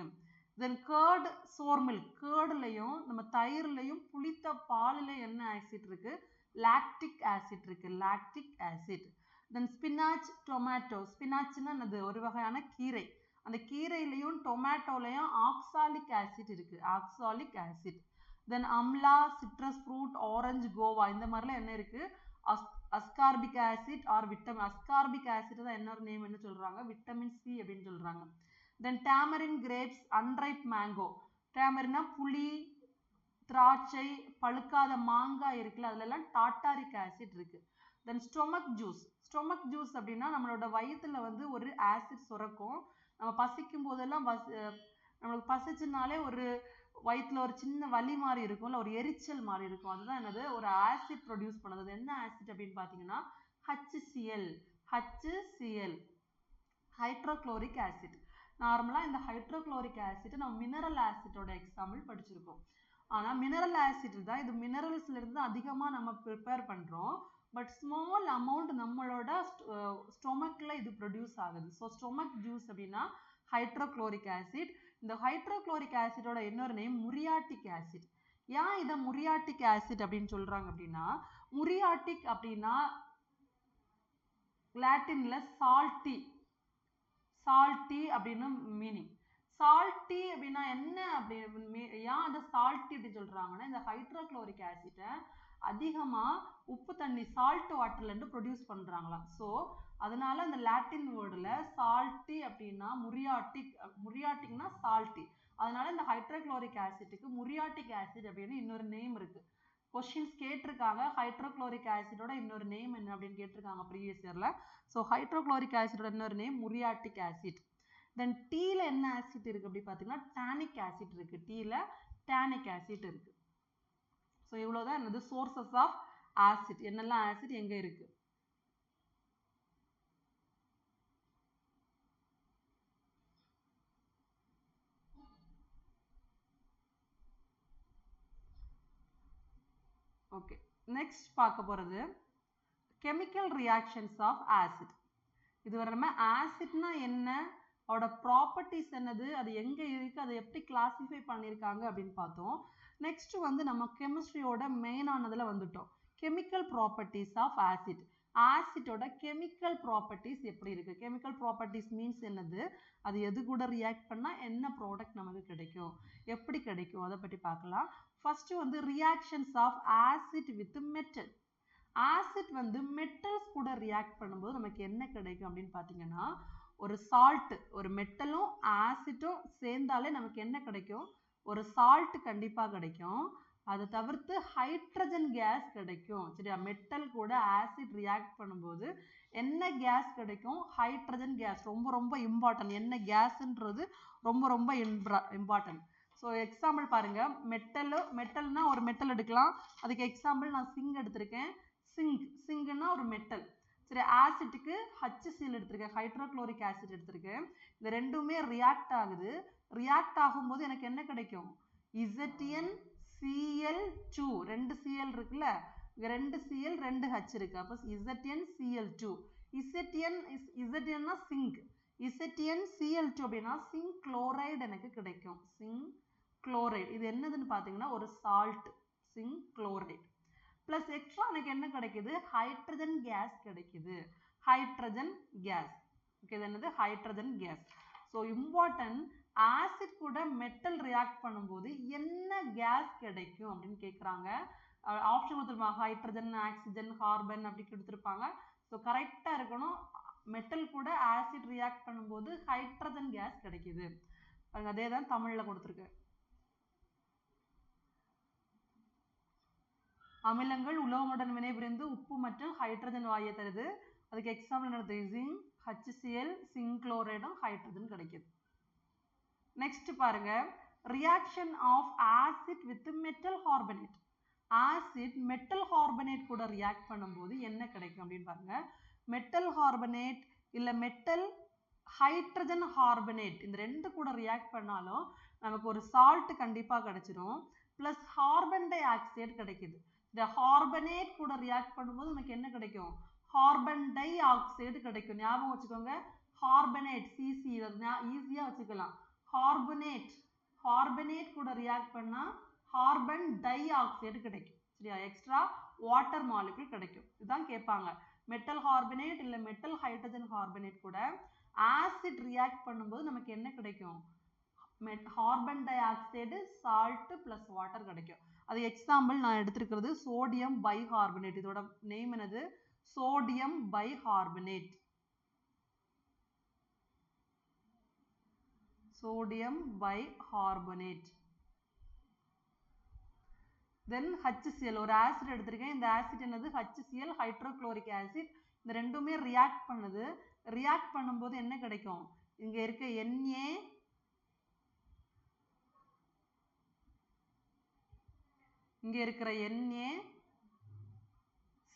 தென் கர்ட், சோர் மில்க், கர்ட்லையும் நம்ம தயிர்லையும் புளித்த பாலில் என்ன ஆசிட் இருக்கு? லாக்டிக் ஆசிட் இருக்கு. Lactic acid. Then spinach, tomato. ஸ்பினாச்னா என்னது? ஒரு வகையான கீரை. அந்த கீரையிலையும் டொமேட்டோலையும் ஆக்சாலிக் ஆசிட் இருக்கு. Oxalic acid. Then amla, citrus fruit, orange, guava இந்த மாதிரிலாம் என்ன இருக்கு? Ascorbic acid or vitamin. Ascorbic acid தான் இன்னொரு நேம் என்ன சொல்றாங்க? விட்டமின் சி அப்படின்னு சொல்றாங்க. Then tamarind, grapes, unripe mango. டேமரினா புளி, திராட்சை, பழுக்காத மாங்காய் இருக்குல்ல, அதுல எல்லாம் டாட்டாரிக் ஆசிட் இருக்கு. தென் ஸ்டொமக் ஜூஸ் அப்படின்னா நம்மளோட வயிற்றுல வந்து ஒரு ஆசிட் சுரக்கும். நம்ம பசிக்கும் போதெல்லாம் நம்மளுக்கு பசிச்சுனாலே ஒரு வயிற்றுல ஒரு சின்ன வலி மாதிரி இருக்கும்ல, ஒரு எரிச்சல் மாதிரி இருக்கும். அதுதான் என்னது? ஒரு ஆசிட் ப்ரொடியூஸ் பண்ணது. அது என்ன ஆசிட் அப்படின்னு பார்த்தீங்கன்னா HCl, ஹைட்ரோக்ளோரிக் ஆசிட். நார்மலாக இந்த ஹைட்ரோக்ளோரிக் ஆசிட் நம்ம மினரல் ஆசிட்டோட எக்ஸாம்பிள் படிச்சிருக்கோம். ஆனால் மினரல் ஆசிட் தான் இது மினரல்ஸ்ல இருந்து அதிகமாக நம்ம ப்ரிப்பேர் பண்ணுறோம். பட் ஸ்மால் அமௌண்ட் நம்மளோட ஸ்டொமக்ல இது ப்ரொடியூஸ் ஆகுது. ஸோ ஸ்டொமக் ஜூஸ் அப்படின்னா ஹைட்ரோக்ளோரிக் ஆசிட். இந்த ஹைட்ரோக்ளோரிக் ஆசிடோட இன்னொரு நேம் முரியாட்டிக் ஆசிட். ஏன் இதை முரியாட்டிக் ஆசிட் அப்படின்னு சொல்றாங்க அப்படின்னா, முரியாட்டிக் அப்படின்னா லாட்டின்ல சால்ட்டி அப்படின்னு மீனிங். சால்ட்டி அப்படின்னா என்ன அப்படி ஏன் அதை சால்ட்டி அப்படின்னு சொல்றாங்கன்னா இந்த ஹைட்ரோக்ளோரிக் ஆசிட்டை அதிகமா உப்பு தண்ணி சால்ட் வாட்டர்ல இருந்து ப்ரொடியூஸ் பண்றாங்களாம். ஸோ அதனால அந்த லாட்டின் வேர்டுல சால்ட்டி அப்படின்னா முரியாட்டிக்னா சால்ட்டி. அதனால இந்த ஹைட்ரோகுளோரிக் ஆசிட்டுக்கு முரியாட்டிக் ஆசிட் அப்படின்னு இன்னொரு நேம் இருக்கு. கொஸ்டின்ஸ் கேட்டிருக்காங்க, ஹைட்ரோகுளோரிக் ஆசிடோட இன்னொரு நேம் என்ன அப்படின்னு கேட்டிருக்காங்க ப்ரீவியஸ் இயர்ல. ஸோ ஹைட்ரோகுளோரிக் ஆசிடோட இன்னொரு நேம் முரியாட்டிக் ஆசிட். தென் டீல என்ன ஆசிட் இருக்கு அப்படி பார்த்தீங்கன்னா டானிக் ஆசிட் இருக்கு. டீல டானிக் ஆசிட் இருக்கு. ஸோ இவ்வளோதான் என்னது சோர்சஸ் ஆஃப் ஆசிட். என்னெல்லாம் ஆசிட் எங்க இருக்கு. ஓகே, நெக்ஸ்ட் பார்க்க போறது கெமிக்கல் ரியாக்ஷன்ஸ் ஆஃப் ஆசிட். இதுவரை நம்ம ஆசிட்னா என்ன, அதோட ப்ராப்பர்ட்டிஸ் என்னது, அது எங்க இருக்கு, அதை எப்படி கிளாசிஃபை பண்ணியிருக்காங்க அப்படின்னு பார்த்தோம். நெக்ஸ்ட் வந்து நம்ம கெமிஸ்ட்ரியோட மெயினானதுல வந்துட்டோம். Chemical properties of acid. ஆசிட்டோட கெமிக்கல் ப்ராப்பர்ட்டிஸ் எப்படி இருக்கு. கெமிக்கல் ப்ராப்பர்ட்டிஸ் மீன்ஸ் என்னது, அது எது கூட ரியாக்ட் பண்ணா என்ன ப்ராடக்ட் நமக்கு கிடைக்கும், எப்படி கிடைக்கும், அதை பற்றி பார்க்கலாம். ஃபர்ஸ்ட் வந்து reactions of acid with metal. Acid வந்து மெட்டல்ஸ் கூட ரியாக்ட் பண்ணும்போது நமக்கு என்ன கிடைக்கும் அப்படின்னு பார்த்தீங்கன்னா, ஒரு சால்ட், ஒரு மெட்டலும் ஆசிட்டும் சேர்ந்தாலே நமக்கு என்ன கிடைக்கும், ஒரு சால்ட் கண்டிப்பா கிடைக்கும். அதை தவிர்த்து ஹைட்ரஜன் கேஸ் கிடைக்கும். சரியா, மெட்டல் கூட ஆசிட் ரியாக்ட் பண்ணும்போது என்ன கேஸ் கிடைக்கும், ஹைட்ரஜன் கேஸ். ரொம்ப ரொம்ப இம்பார்ட்டன்ட், என்ன கேஸ்ன்றது ரொம்ப ரொம்ப இம்பார்ட்டன்ட். ஸோ எக்ஸாம்பிள் பாருங்க, மெட்டல்னா ஒரு மெட்டல் எடுக்கலாம். அதுக்கு எக்ஸாம்பிள் நான் சிங்க் எடுத்திருக்கேன். சிங்க்னா ஒரு மெட்டல். சரி, ஆசிட்டுக்கு HCl எடுத்திருக்கேன், ஹைட்ரோகுளோரிக் ஆசிட் எடுத்திருக்கேன். இந்த ரெண்டுமே ரியாக்ட் ஆகுது. ரியாக்ட் ஆகும்போது எனக்கு என்ன கிடைக்கும், ZnCl2. ரெண்டு Cl இருக்குல்ல, இங்க ரெண்டு Cl 2 H இருக்கு. அப்போ ZnCl2. Zn சிங்க், ZnCl2 அப்படின்னா சிங்க் குளோரைடு எனக்கு கிடைக்கும். சிங்க் குளோரைடு இது என்னதுன்னு பார்த்தீங்கன்னா ஒரு salt, zinc chloride. Plus extra எனக்கு என்ன கிடைக்குது, ஹைட்ரஜன் கேஸ் கிடைக்குது. Hydrogen gas. ஓகே, இது என்னது hydrogen gas. So important, acid கூட மெட்டல் ரியாக்ட் பண்ணும்போது என்ன கேஸ் கிடைக்கும் அப்படின்னு கேட்குறாங்க. ஆப்ஷன் கொடுத்துருப்பாங்க, ஹைட்ரஜன், ஆக்சிஜன், கார்பன் அப்படி கொடுத்துருப்பாங்க. ஸோ கரெக்டாக இருக்கணும். மெட்டல் கூட ஆசிட் ரியாக்ட் பண்ணும்போது ஹைட்ரஜன் கேஸ் கிடைக்குது. அதே தான் தமிழில் கொடுத்துருக்கு. அமிலங்கள் உலோகங்களுடன் வினைபுரிந்து உப்பு மற்றும் ஹைட்ரஜன் வாயை தருது. அதுக்கு எக்ஸாம்பிள் என்னது, ஜிங்க், HCl, சிங்க் குளோரைடும் ஹைட்ரஜன் கிடைக்குது. நெக்ஸ்ட் பாருங்க, reaction of acid with metal carbonate. Acid metal carbonate கூட ரியாக்ட் பண்ணும்போது என்ன கிடைக்கும் அப்படின்னு பாருங்க. மெட்டல் கார்பனேட் இல்ல மெட்டல் ஹைட்ரஜன் கார்பனேட், இந்த ரெண்டு கூட ரியாக்ட் பண்ணாலும் நமக்கு ஒரு சால்ட் கண்டிப்பா கிடைச்சிடும். பிளஸ் கார்பன் டை ஆக்சைடு கிடைக்குது. இந்த கார்பனேட் கூட ரியாக்ட் பண்ணும்போது நமக்கு என்ன கிடைக்கும், கார்பன் டை ஆக்சைடு கிடைக்கும். ஞாபகம் வச்சுக்கோங்க, கார்பனேட் CC ஈஸியா வச்சுக்கலாம். கார்பனேட் கூட ரியாக்ட் பண்ணா கார்பன் டை ஆக்சைடு கிடைக்கும். சரியா, எக்ஸ்ட்ரா வாட்டர் மாலிகுல் கிடைக்கும். இதுதான் கேட்பாங்க. மெட்டல் கார்பனேட் இல்ல மெட்டல் ஹைட்ரஜன் கார்பனேட் கூட ஆசிட் ரியாக்ட் பண்ணும்போது நமக்கு என்ன கிடைக்கும், carbon dioxide, salt plus water கிடைக்கும். அது எக்ஸாம்பிள் நான் எடுத்திருக்கிறது சோடியம் பைகார்பனேட். இதோட நேம் என்னது, sodium bicarbonate. Sodium bicarbonate. Then HCl, ஒரு ஆசிட் எடுத்திருக்கேன். இந்த ஆசிட் என்னது, HCl, ஹைட்ரோகுளோரிக் ஆசிட். இந்த ரெண்டுமே ரியாக்ட் பண்ணுது. ரியாக்ட் பண்ணும்போது என்ன கிடைக்கும், இங்க இருக்க Na, இங்க இருக்கிற Na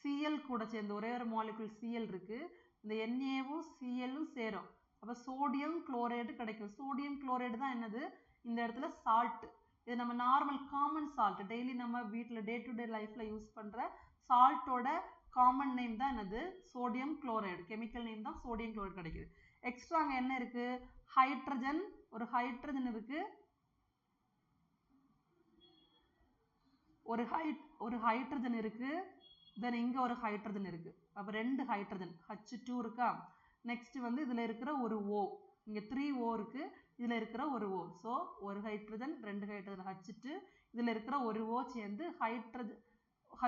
Cl கூட சேர்ந்து ஒரே ஒரு மாலிகுல் Cl இருக்கு. இந்த Na-வும் Cl-ம் சேரும். அப்ப சோடியம் குளோரைடு கிடைக்கும். சோடியம் குளோரைடு தான் என்னது, இந்த இடத்துல சால்ட். இது நம்ம நார்மல் காமன் சால்ட், டெய்லி நம்ம வீட்டில் டே டு டே லைஃப்ல யூஸ் பண்ற சால்ட்டோட காமன் நேம் தான் என்னது, சோடியம் குளோரைடு. கெமிக்கல் நேம் தான் சோடியம் குளோரைடு கிடைக்குது. எக்ஸ்ட்ரா அங்க என்ன இருக்கு, ஹைட்ரஜன், ஒரு ஹைட்ரஜன் இருக்கு, ஒரு ஹைட்ரஜன் இருக்கு. தென் இங்க ஒரு ஹைட்ரஜன் இருக்கு. அப்ப ரெண்டு ஹைட்ரஜன் H2 இருக்கா. நெக்ஸ்ட் வந்து இதுல இருக்கிற ஒரு O, இங்க 3 O இருக்கு, இதுல இருக்கிற ஒரு O. ஸோ ஒரு ஹைட்ரஜன், ரெண்டு ஹைட்ரஜன் H2, இதுல இருக்கிற ஒரு O சேர்ந்து ஹைட்ரஜன்,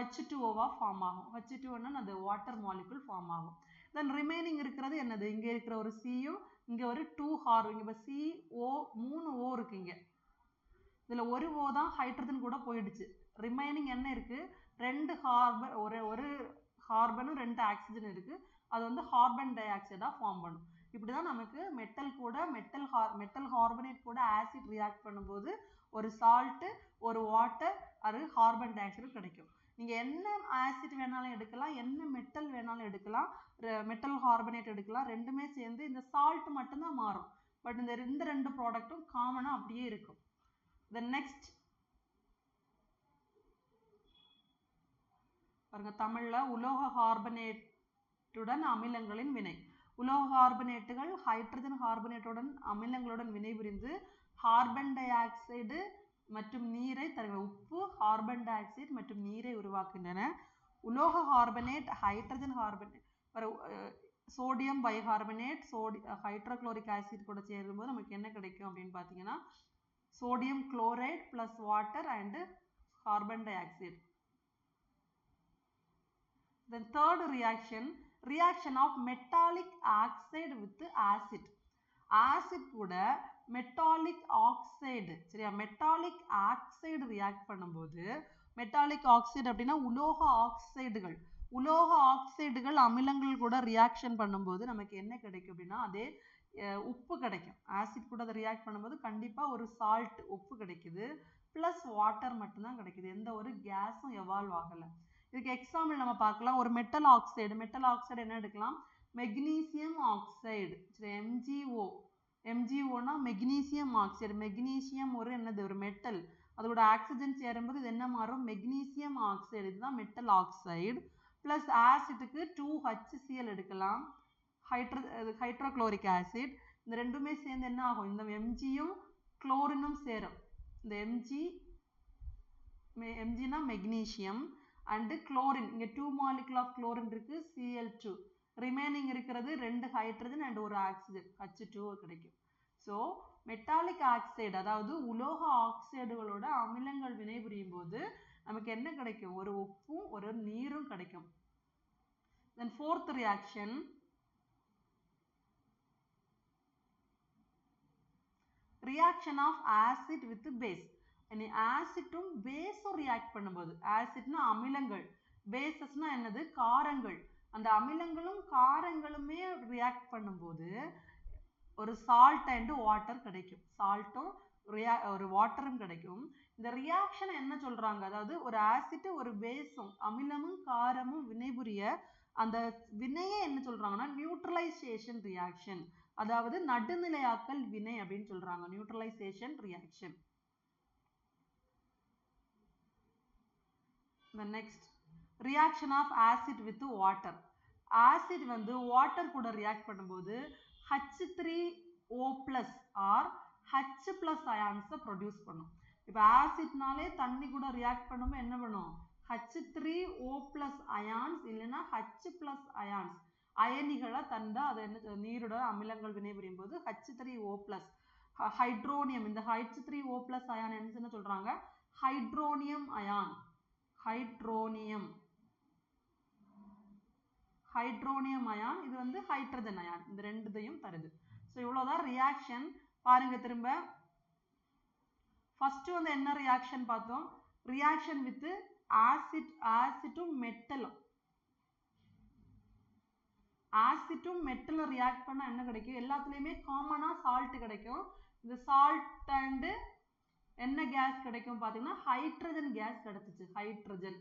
H2O ஃபார்ம் ஆகும். H2O ன்னா அது வாட்டர் மாலிகுல் ஃபார்ம் ஆகும். தென் ரிமைனிங் இருக்கிறது என்னது, இங்க இருக்கிற ஒரு Cயும் இங்க ஒரு 2 கார்பன், இங்க CO 3 O இருக்கு, இங்க இதுல ஒரு O தான் ஹைட்ரஜன் கூட போயிடுச்சு. ரிமைனிங் என்ன இருக்கு, 2 கார்பன், ஒரு கார்பனும் 2 ஆக்சிஜன் இருக்கு. அது வந்து கார்பன் டை ஆக்சைடா ஃபார்ம் பண்ணும். இப்படிதான் நமக்கு மெட்டல் கூட மெட்டல் கார்பனேட் கூட ஆசிட் ரியாக்ட் பண்ணும்போது ஒரு சால்ட், ஒரு வாட்டர், அது கார்பன் டை ஆக்சைடு கிடைக்கும். நீங்க என்ன ஆசிட் வேணாலும் எடுக்கலாம், என்ன மெட்டல் வேணாலும் எடுக்கலாம், மெட்டல் கார்பனேட் எடுக்கலாம், ரெண்டுமே சேர்ந்து இந்த சால்ட் மட்டும்தான் மாறும். பட் இந்த ரெண்டு ப்ராடக்ட்டும் காமனா அப்படியே இருக்கும். The next பாருங்க, தமிழ்ல உலோக கார்பனேட்டுடன் அமிலங்களின் வினை. உலோக கார்பனேட்டுகள் ஹைட்ரஜன் கார்பனேட்டுடன் அமிலங்களுடன் வினைபுரிந்து கார்பன் டை ஆக்சைடு மற்றும் நீரை தருகின்றன. உப்பு, கார்பன் டை ஆக்சைடு மற்றும் நீரை உருவாக்குகின்றன. உலோக carbonate hydrogen carbonate, sodium bicarbonate hydrochloric acid கூட சேரும்போது நமக்கு என்ன கிடைக்கும் அப்படின்னு பார்த்தீங்கன்னா, sodium chloride plus water and carbon di oxide. Then third reaction of metallic oxide with acid. Acid கூட மெட்டாலிக் ஆக்சைடு, சரியா, மெட்டாலிக் ஆக்சைடு ரியாக்ட் பண்ணும்போது, மெட்டாலிக் ஆக்சைடு அப்படின்னா உலோக ஆக்சைடுகள் அமிலங்கள் கூட ரியாக்ஷன் பண்ணும்போது நமக்கு என்ன கிடைக்கும் அப்படின்னா, அதே உப்பு கிடைக்கும். ஆசிட் கூட அதை ரியாக்ட் பண்ணும்போது கண்டிப்பா ஒரு சால்ட், உப்பு கிடைக்குது, பிளஸ் வாட்டர் மட்டும்தான் கிடைக்குது. எந்த ஒரு கேஸும் எவால்வ் ஆகலை. இதுக்கு எக்ஸாம்பிள் நம்ம பார்க்கலாம். ஒரு மெட்டல் ஆக்சைடு என்ன எடுக்கலாம், மெக்னீசியம் ஆக்சைடு, MgOனா மெக்னீசியம் ஆக்சைடு. மெக்னீசியம் ஒரு என்னது, ஒரு மெட்டல், அதோட ஆக்சிஜன் சேரும்போது இது என்ன மாறும், மெக்னீசியம் ஆக்சைடு. இதுதான் மெட்டல் ஆக்சைடு. பிளஸ் ஆசிட்டுக்கு 2HCl எடுக்கலாம், ஹைட்ரோக்ளோரிக் ஆசிட். இந்த ரெண்டுமே சேர்ந்து என்ன ஆகும், இந்த Mgயும் குளோரினும் சேரும். இந்த Mgனா மெக்னீசியம் அண்ட் குளோரின், இங்க 2 மாலிகுல் ஆஃப் குளோரின் இருக்கு, Cl2. ரிமைனிங் இருக்கிறது 2 ஹைட்ரஜன் அண்ட் ஒரு ஆக்சிஜன், H2O கிடைக்கும். ஸோ மெட்டாலிக் ஆக்சைடு, அதாவது உலோக ஆக்சைடுகளோட அமிலங்கள் வினைபுரியும் போது நமக்கு என்ன கிடைக்கும், ஒரு உப்பும் ஒரு நீரும் கிடைக்கும். Then fourth reaction of acid with base. ஆசிட்டும் பேஸும் ரியாக்ட் பண்ணும்போது, ஆசிட்னா அமிலங்கள், பேசஸ்னா என்னது, காரங்கள். அந்த அமிலங்களும் காரங்களுமே ரியாக்ட் பண்ணும்போது ஒரு சால்ட் அண்ட் வாட்டர் கிடைக்கும். சால்ட்டும் ஒரு வாட்டரும் கிடைக்கும். இந்த ரியாக்ஷன் என்ன சொல்றாங்க, அதாவது ஒரு ஆசிட் ஒரு பேஸும் அமிலமும் காரமும் வினைபுரிய அந்த வினையை என்ன சொல்றாங்கன்னா நியூட்ரலைசேஷன் ரியாக்ஷன், அதாவது நடுநிலையாக்கல் வினை அப்படின்னு சொல்றாங்க, neutralisation reaction. The next reaction of acid with water. Acid வந்து வாட்டர் கூட ரியாக்ட் பண்ணும்போது H3O+ or H+ அயான்ஸை ப்ரொடியூஸ் பண்ணும். இப்போ ஆசிட்னாலே தண்ணி கூட ரியாக்ட் பண்ணும்போது என்ன பண்ணும், H3O+ அயான்ஸ் இல்லைன்னா H+ அயான்ஸ் அயனிகளை தந்தா அது என்ன, நீரோட அமிலங்கள் வினைபுரியும் போது H3O+. ஹைட்ரோனியம், இந்த H3O+ அயான் என்ன சொல்றாங்க, ஹைட்ரோனியம் அயான். ஹைட்ரோனியம் அயான், இது வந்து ஹைட்ரஜன் அயான். இந்த ரெண்டுத்தையும் தருது. ஸோ இவ்வளோதான் ரியாக்ஷன். பாருங்க திரும்ப, ஃபர்ஸ்ட் வந்து என்ன ரியாக்ஷன் பார்த்தோம், ரியாக்ஷன் வித் ஆசிட்டும் மெட்டலும் ரியாக்ட் பண்ணா என்ன கிடைக்கும், எல்லாத்துலயுமே காமனா சால்ட் கிடைக்கும். இந்த சால்ட் அண்ட் என்ன கேஸ் கிடைக்கும் பாத்தீங்கன்னா ஹைட்ரஜன் கேஸ் கிடைச்சிச்சு, ஹைட்ரஜன்.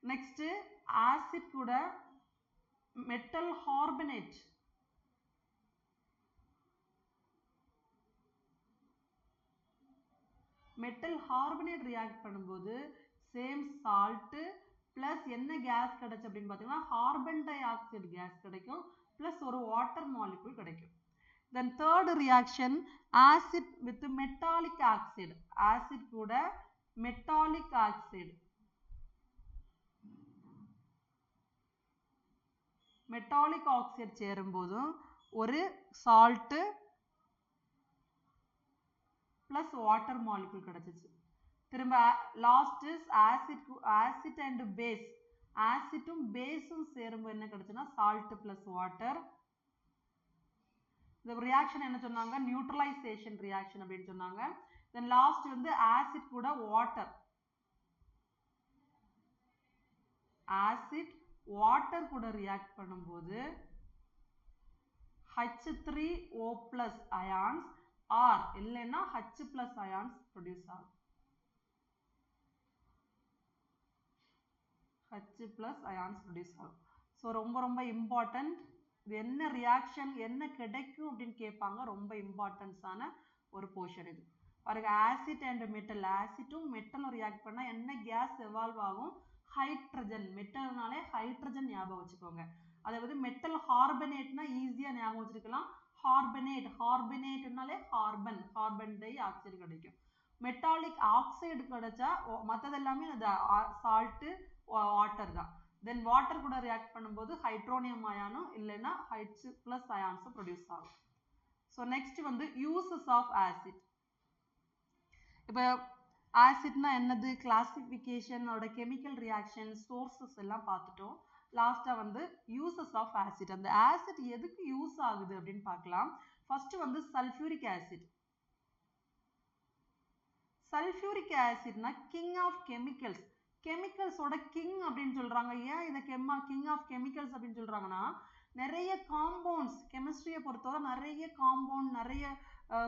நெக்ஸ்ட் ஆசிட் கூட மெட்டல் கார்பனேட், ரியாக்ட் பண்ணும்போது சேம் சால்ட் பிளஸ் என்ன கேஸ் கிடைச்சு அப்படின்னு பார்த்தீங்கன்னா கார்பன் டை ஆக்சைடு கேஸ் கிடைக்கும், பிளஸ் ஒரு வாட்டர் மாலிகுல் கிடைக்கும். Then third reaction, acid with metallic oxide. Acid கூட மெட்டாலிக் ஆக்சைடு, மெட்டாலிக் ஆக்சைடு சேரும் போதும் ஒரு சால்ட் plus water molecule கிடைச்சிச்சு. திரும்ப last is acid and base. ஆசிட்டும் பேஸும் சேரும்போது என்ன கிடைச்சுன்னா salt plus water. இந்த ரியாக்ஷன் என்ன சொன்னாங்க, நியூட்ரலைசேஷன் ரியாக்ஷன் அப்படின்னு சொன்னாங்க. தென் லாஸ்ட் வந்து ஆசிட் கூட வாட்டர், ஆசிட் வாட்டர் கூட ரியாக்ட் பண்ணும்போது H3O plus ions or இல்லைன்னா H plus ions ப்ரொடியூஸ் ஆகும். H plus ions ப்ரொடியூஸ் ஆகும். ஸோ ரொம்ப ரொம்ப இம்பார்ட்டன்ட். இது என்ன ரியாக்ஷன் என்ன கிடைக்கும் அப்படின்னு கேட்பாங்க. ரொம்ப இம்பார்ட்டன்ஸான ஒரு போர்ஷன் இது. பாருங்க, ஆசிட் அண்ட் மெட்டல், ஆசிட்டும் மெட்டலும் ரியாக்ட் பண்ணால் என்ன கேஸ் எவால்வ் ஆகும், ஹைட்ரஜன். மெட்டல்னாலே ஹைட்ரஜன் ஞாபகம் வச்சுக்கோங்க. அதாவது மெட்டல் ஹார்பனேட்னா ஈஸியாக ஞாபகம் வச்சுருக்கலாம். ஹார்பனேட், ஹார்பனேட்னாலே கார்பன், கார்பன் டை ஆக்சைடு கிடைக்கும். மெட்டாலிக் ஆக்சைடு கிடைச்சா மற்றது எல்லாமே அது சால்ட்டு வாட்டர் தான். தென் வாட்டர் கூட ரியாக்ட் பண்ணும்போது ஹைட்ரோனியம் அயானும் இல்லைன்னா H plus அயான்ஸும் ப்ரொடியூஸ் ஆகும். ஸோ நெக்ஸ்ட் வந்து யூசஸ் ஆஃப் ஆசிட். இப்போ ஆசிட்னா என்னது, கிளாசிஃபிகேஷனோட கெமிக்கல் ரியாக்ஷன் சோர்சஸ் எல்லாம் பார்த்துட்டோம். லாஸ்ட்டாக வந்து யூசஸ் ஆஃப் ஆசிட். அந்த ஆசிட் எதுக்கு யூஸ் ஆகுது அப்படின்னு பார்க்கலாம். ஃபர்ஸ்ட் வந்து சல்ஃபியூரிக் ஆசிட். சல்ஃபியூரிக் ஆசிட்னா கிங் ஆஃப் கெமிக்கல்ஸ், கெமிக்கல்ஸோட கிங் அப்படின்னு சொல்றாங்க. ஏன் இதை கிங் ஆஃப் கெமிக்கல்ஸ் அப்படின்னு சொல்றாங்கன்னா, நிறைய காம்பவுண்ட்ஸ், கெமிஸ்ட்ரியை பொறுத்தவரை நிறைய காம்பவுண்ட், நிறைய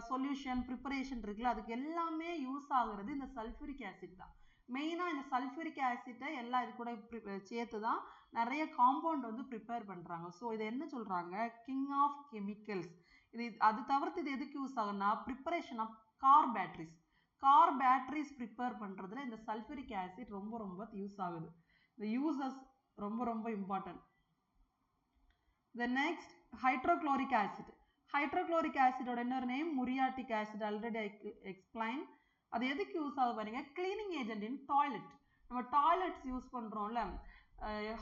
சொல்யூஷன் ப்ரிப்பரேஷன் இருக்குல்ல, அதுக்கு எல்லாமே யூஸ் ஆகுறது இந்த சல்ஃபியூரிக் ஆசிட் தான். மெயினாக இந்த சல்ஃபியூரிக் ஆசிட்டை எல்லாம் இது கூட சேர்த்து தான் நிறைய காம்பவுண்ட் வந்து ப்ரிப்பேர் பண்ணுறாங்க. ஸோ இதை என்ன சொல்கிறாங்க, கிங் ஆஃப் கெமிக்கல்ஸ். இது அது தவிர்த்து இது எதுக்கு யூஸ் ஆகுன்னா, preparation of car batteries, car batteries prepare பண்ணுறதுல இந்த சல்ஃபியூரிக் ஆசிட் ரொம்ப ரொம்ப யூஸ் ஆகுது. இந்த யூசஸ் ரொம்ப ரொம்ப important. The next, hydrochloric acid. Hydrochloric acidோட இன்னொரு நேம் முரியாட்டிக் ஆசிட். Already explain. அது எதுக்கு யூஸ் ஆகுது பாருங்க, கிளீனிங் ஏஜென்ட் இன் டாய்லெட். நம்ம டாய்லெட்ஸ் யூஸ் பண்ணுறோம்ல,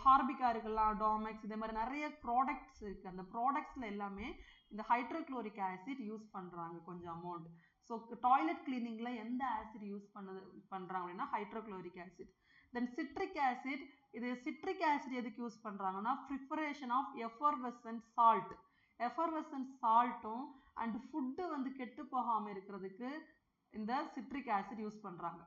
ஹார்பிகா இருக்கலாம், டாமெக்ஸ், இதே மாதிரி நிறைய ப்ராடக்ட்ஸ் இருக்குது. அந்த ப்ராடக்ட்ஸில் எல்லாமே இந்த ஹைட்ரோக்ளோரிக் ஆசிட் யூஸ் பண்ணுறாங்க கொஞ்சம் அமௌண்ட். ஸோ டாய்லெட் கிளீனிங்கில் எந்த ஆசிட் யூஸ் பண்ணுறாங்க அப்படின்னா hydrochloric acid. Then citric acid. இது சிட்ரிக் ஆசிட் எதுக்கு யூஸ் பண்ணுறாங்கன்னா, preparation of effervescent salt. Effervescent சால்ட்டும் அண்ட் ஃபுட்டு வந்து கெட்டு போகாமல் இருக்கிறதுக்கு இந்த சிட்ரிக் ஆசிட் யூஸ் பண்ணுறாங்க.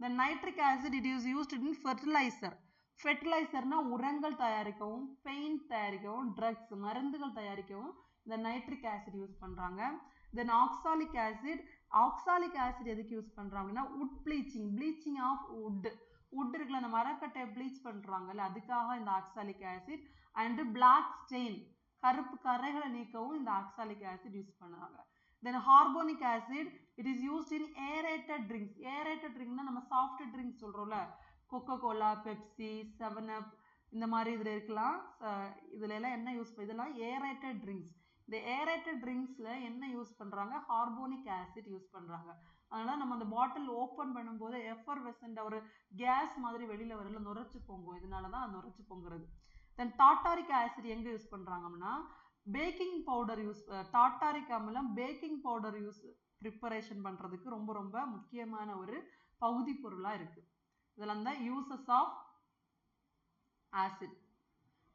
The nitric acid, it is used in fertilizer. ஃபெர்டிலைசர்னா உரங்கள் தயாரிக்கவும், பெயிண்ட் தயாரிக்கவும், ட்ரக்ஸ் மருந்துகள் தயாரிக்கவும் இந்த நைட்ரிக் ஆசிட் யூஸ் பண்ணுறாங்க. Then oxalic acid. Oxalic acid எதுக்கு யூஸ் பண்ணுறாங்க அப்படின்னா, wood bleaching, bleaching of wood. Wood இருக்குல்ல, அந்த மரக்கட்டையை ப்ளீச் பண்ணுறாங்கல்ல, அதுக்காக இந்த oxalic acid. And black stain, கருப்பு கரைகளை நீக்கவும் இந்த ஆக்சாலிக் ஆசிட் யூஸ் பண்ணுறாங்க. Then carbonic acid, it is used in aerated drinks. Aerated drinkனா நம்ம சாஃப்ட் ட்ரிங்க்ஸ் சொல்கிறோம்ல, கொக்கோ கோலா, பெப்சி, 7up இந்த மாதிரி இதில் இருக்கலாம். இதில் எல்லாம் என்ன யூஸ் இதெல்லாம் ஏரேட்டட் ட்ரிங்க்ஸ். இந்த ஏரேட்டட் ட்ரிங்க்ஸில் என்ன யூஸ் பண்ணுறாங்க, கார்போனிக் ஆசிட் யூஸ் பண்ணுறாங்க. அதனால் நம்ம அந்த பாட்டில் ஓப்பன் பண்ணும்போது எஃபர்வெசன்ட் ஒரு கேஸ் மாதிரி வெளியில் வரல, நுரைச்சி பொங்கும். இதனால தான் நுரைச்சி பொங்குறது. தென் டாட்டாரிக் ஆசிட் எங்கே யூஸ் பண்ணுறாங்கன்னா, பேக்கிங் பவுடர் யூஸ், டாட்டாரிக் அமிலம் பேக்கிங் பவுடர் யூஸ் ப்ரிப்பரேஷன் பண்ணுறதுக்கு ரொம்ப ரொம்ப முக்கியமான ஒரு பகுதி பொருளாக இருக்குது. இதெல்லாம் தான் யூசஸ் ஆஃப் ஆசிட்.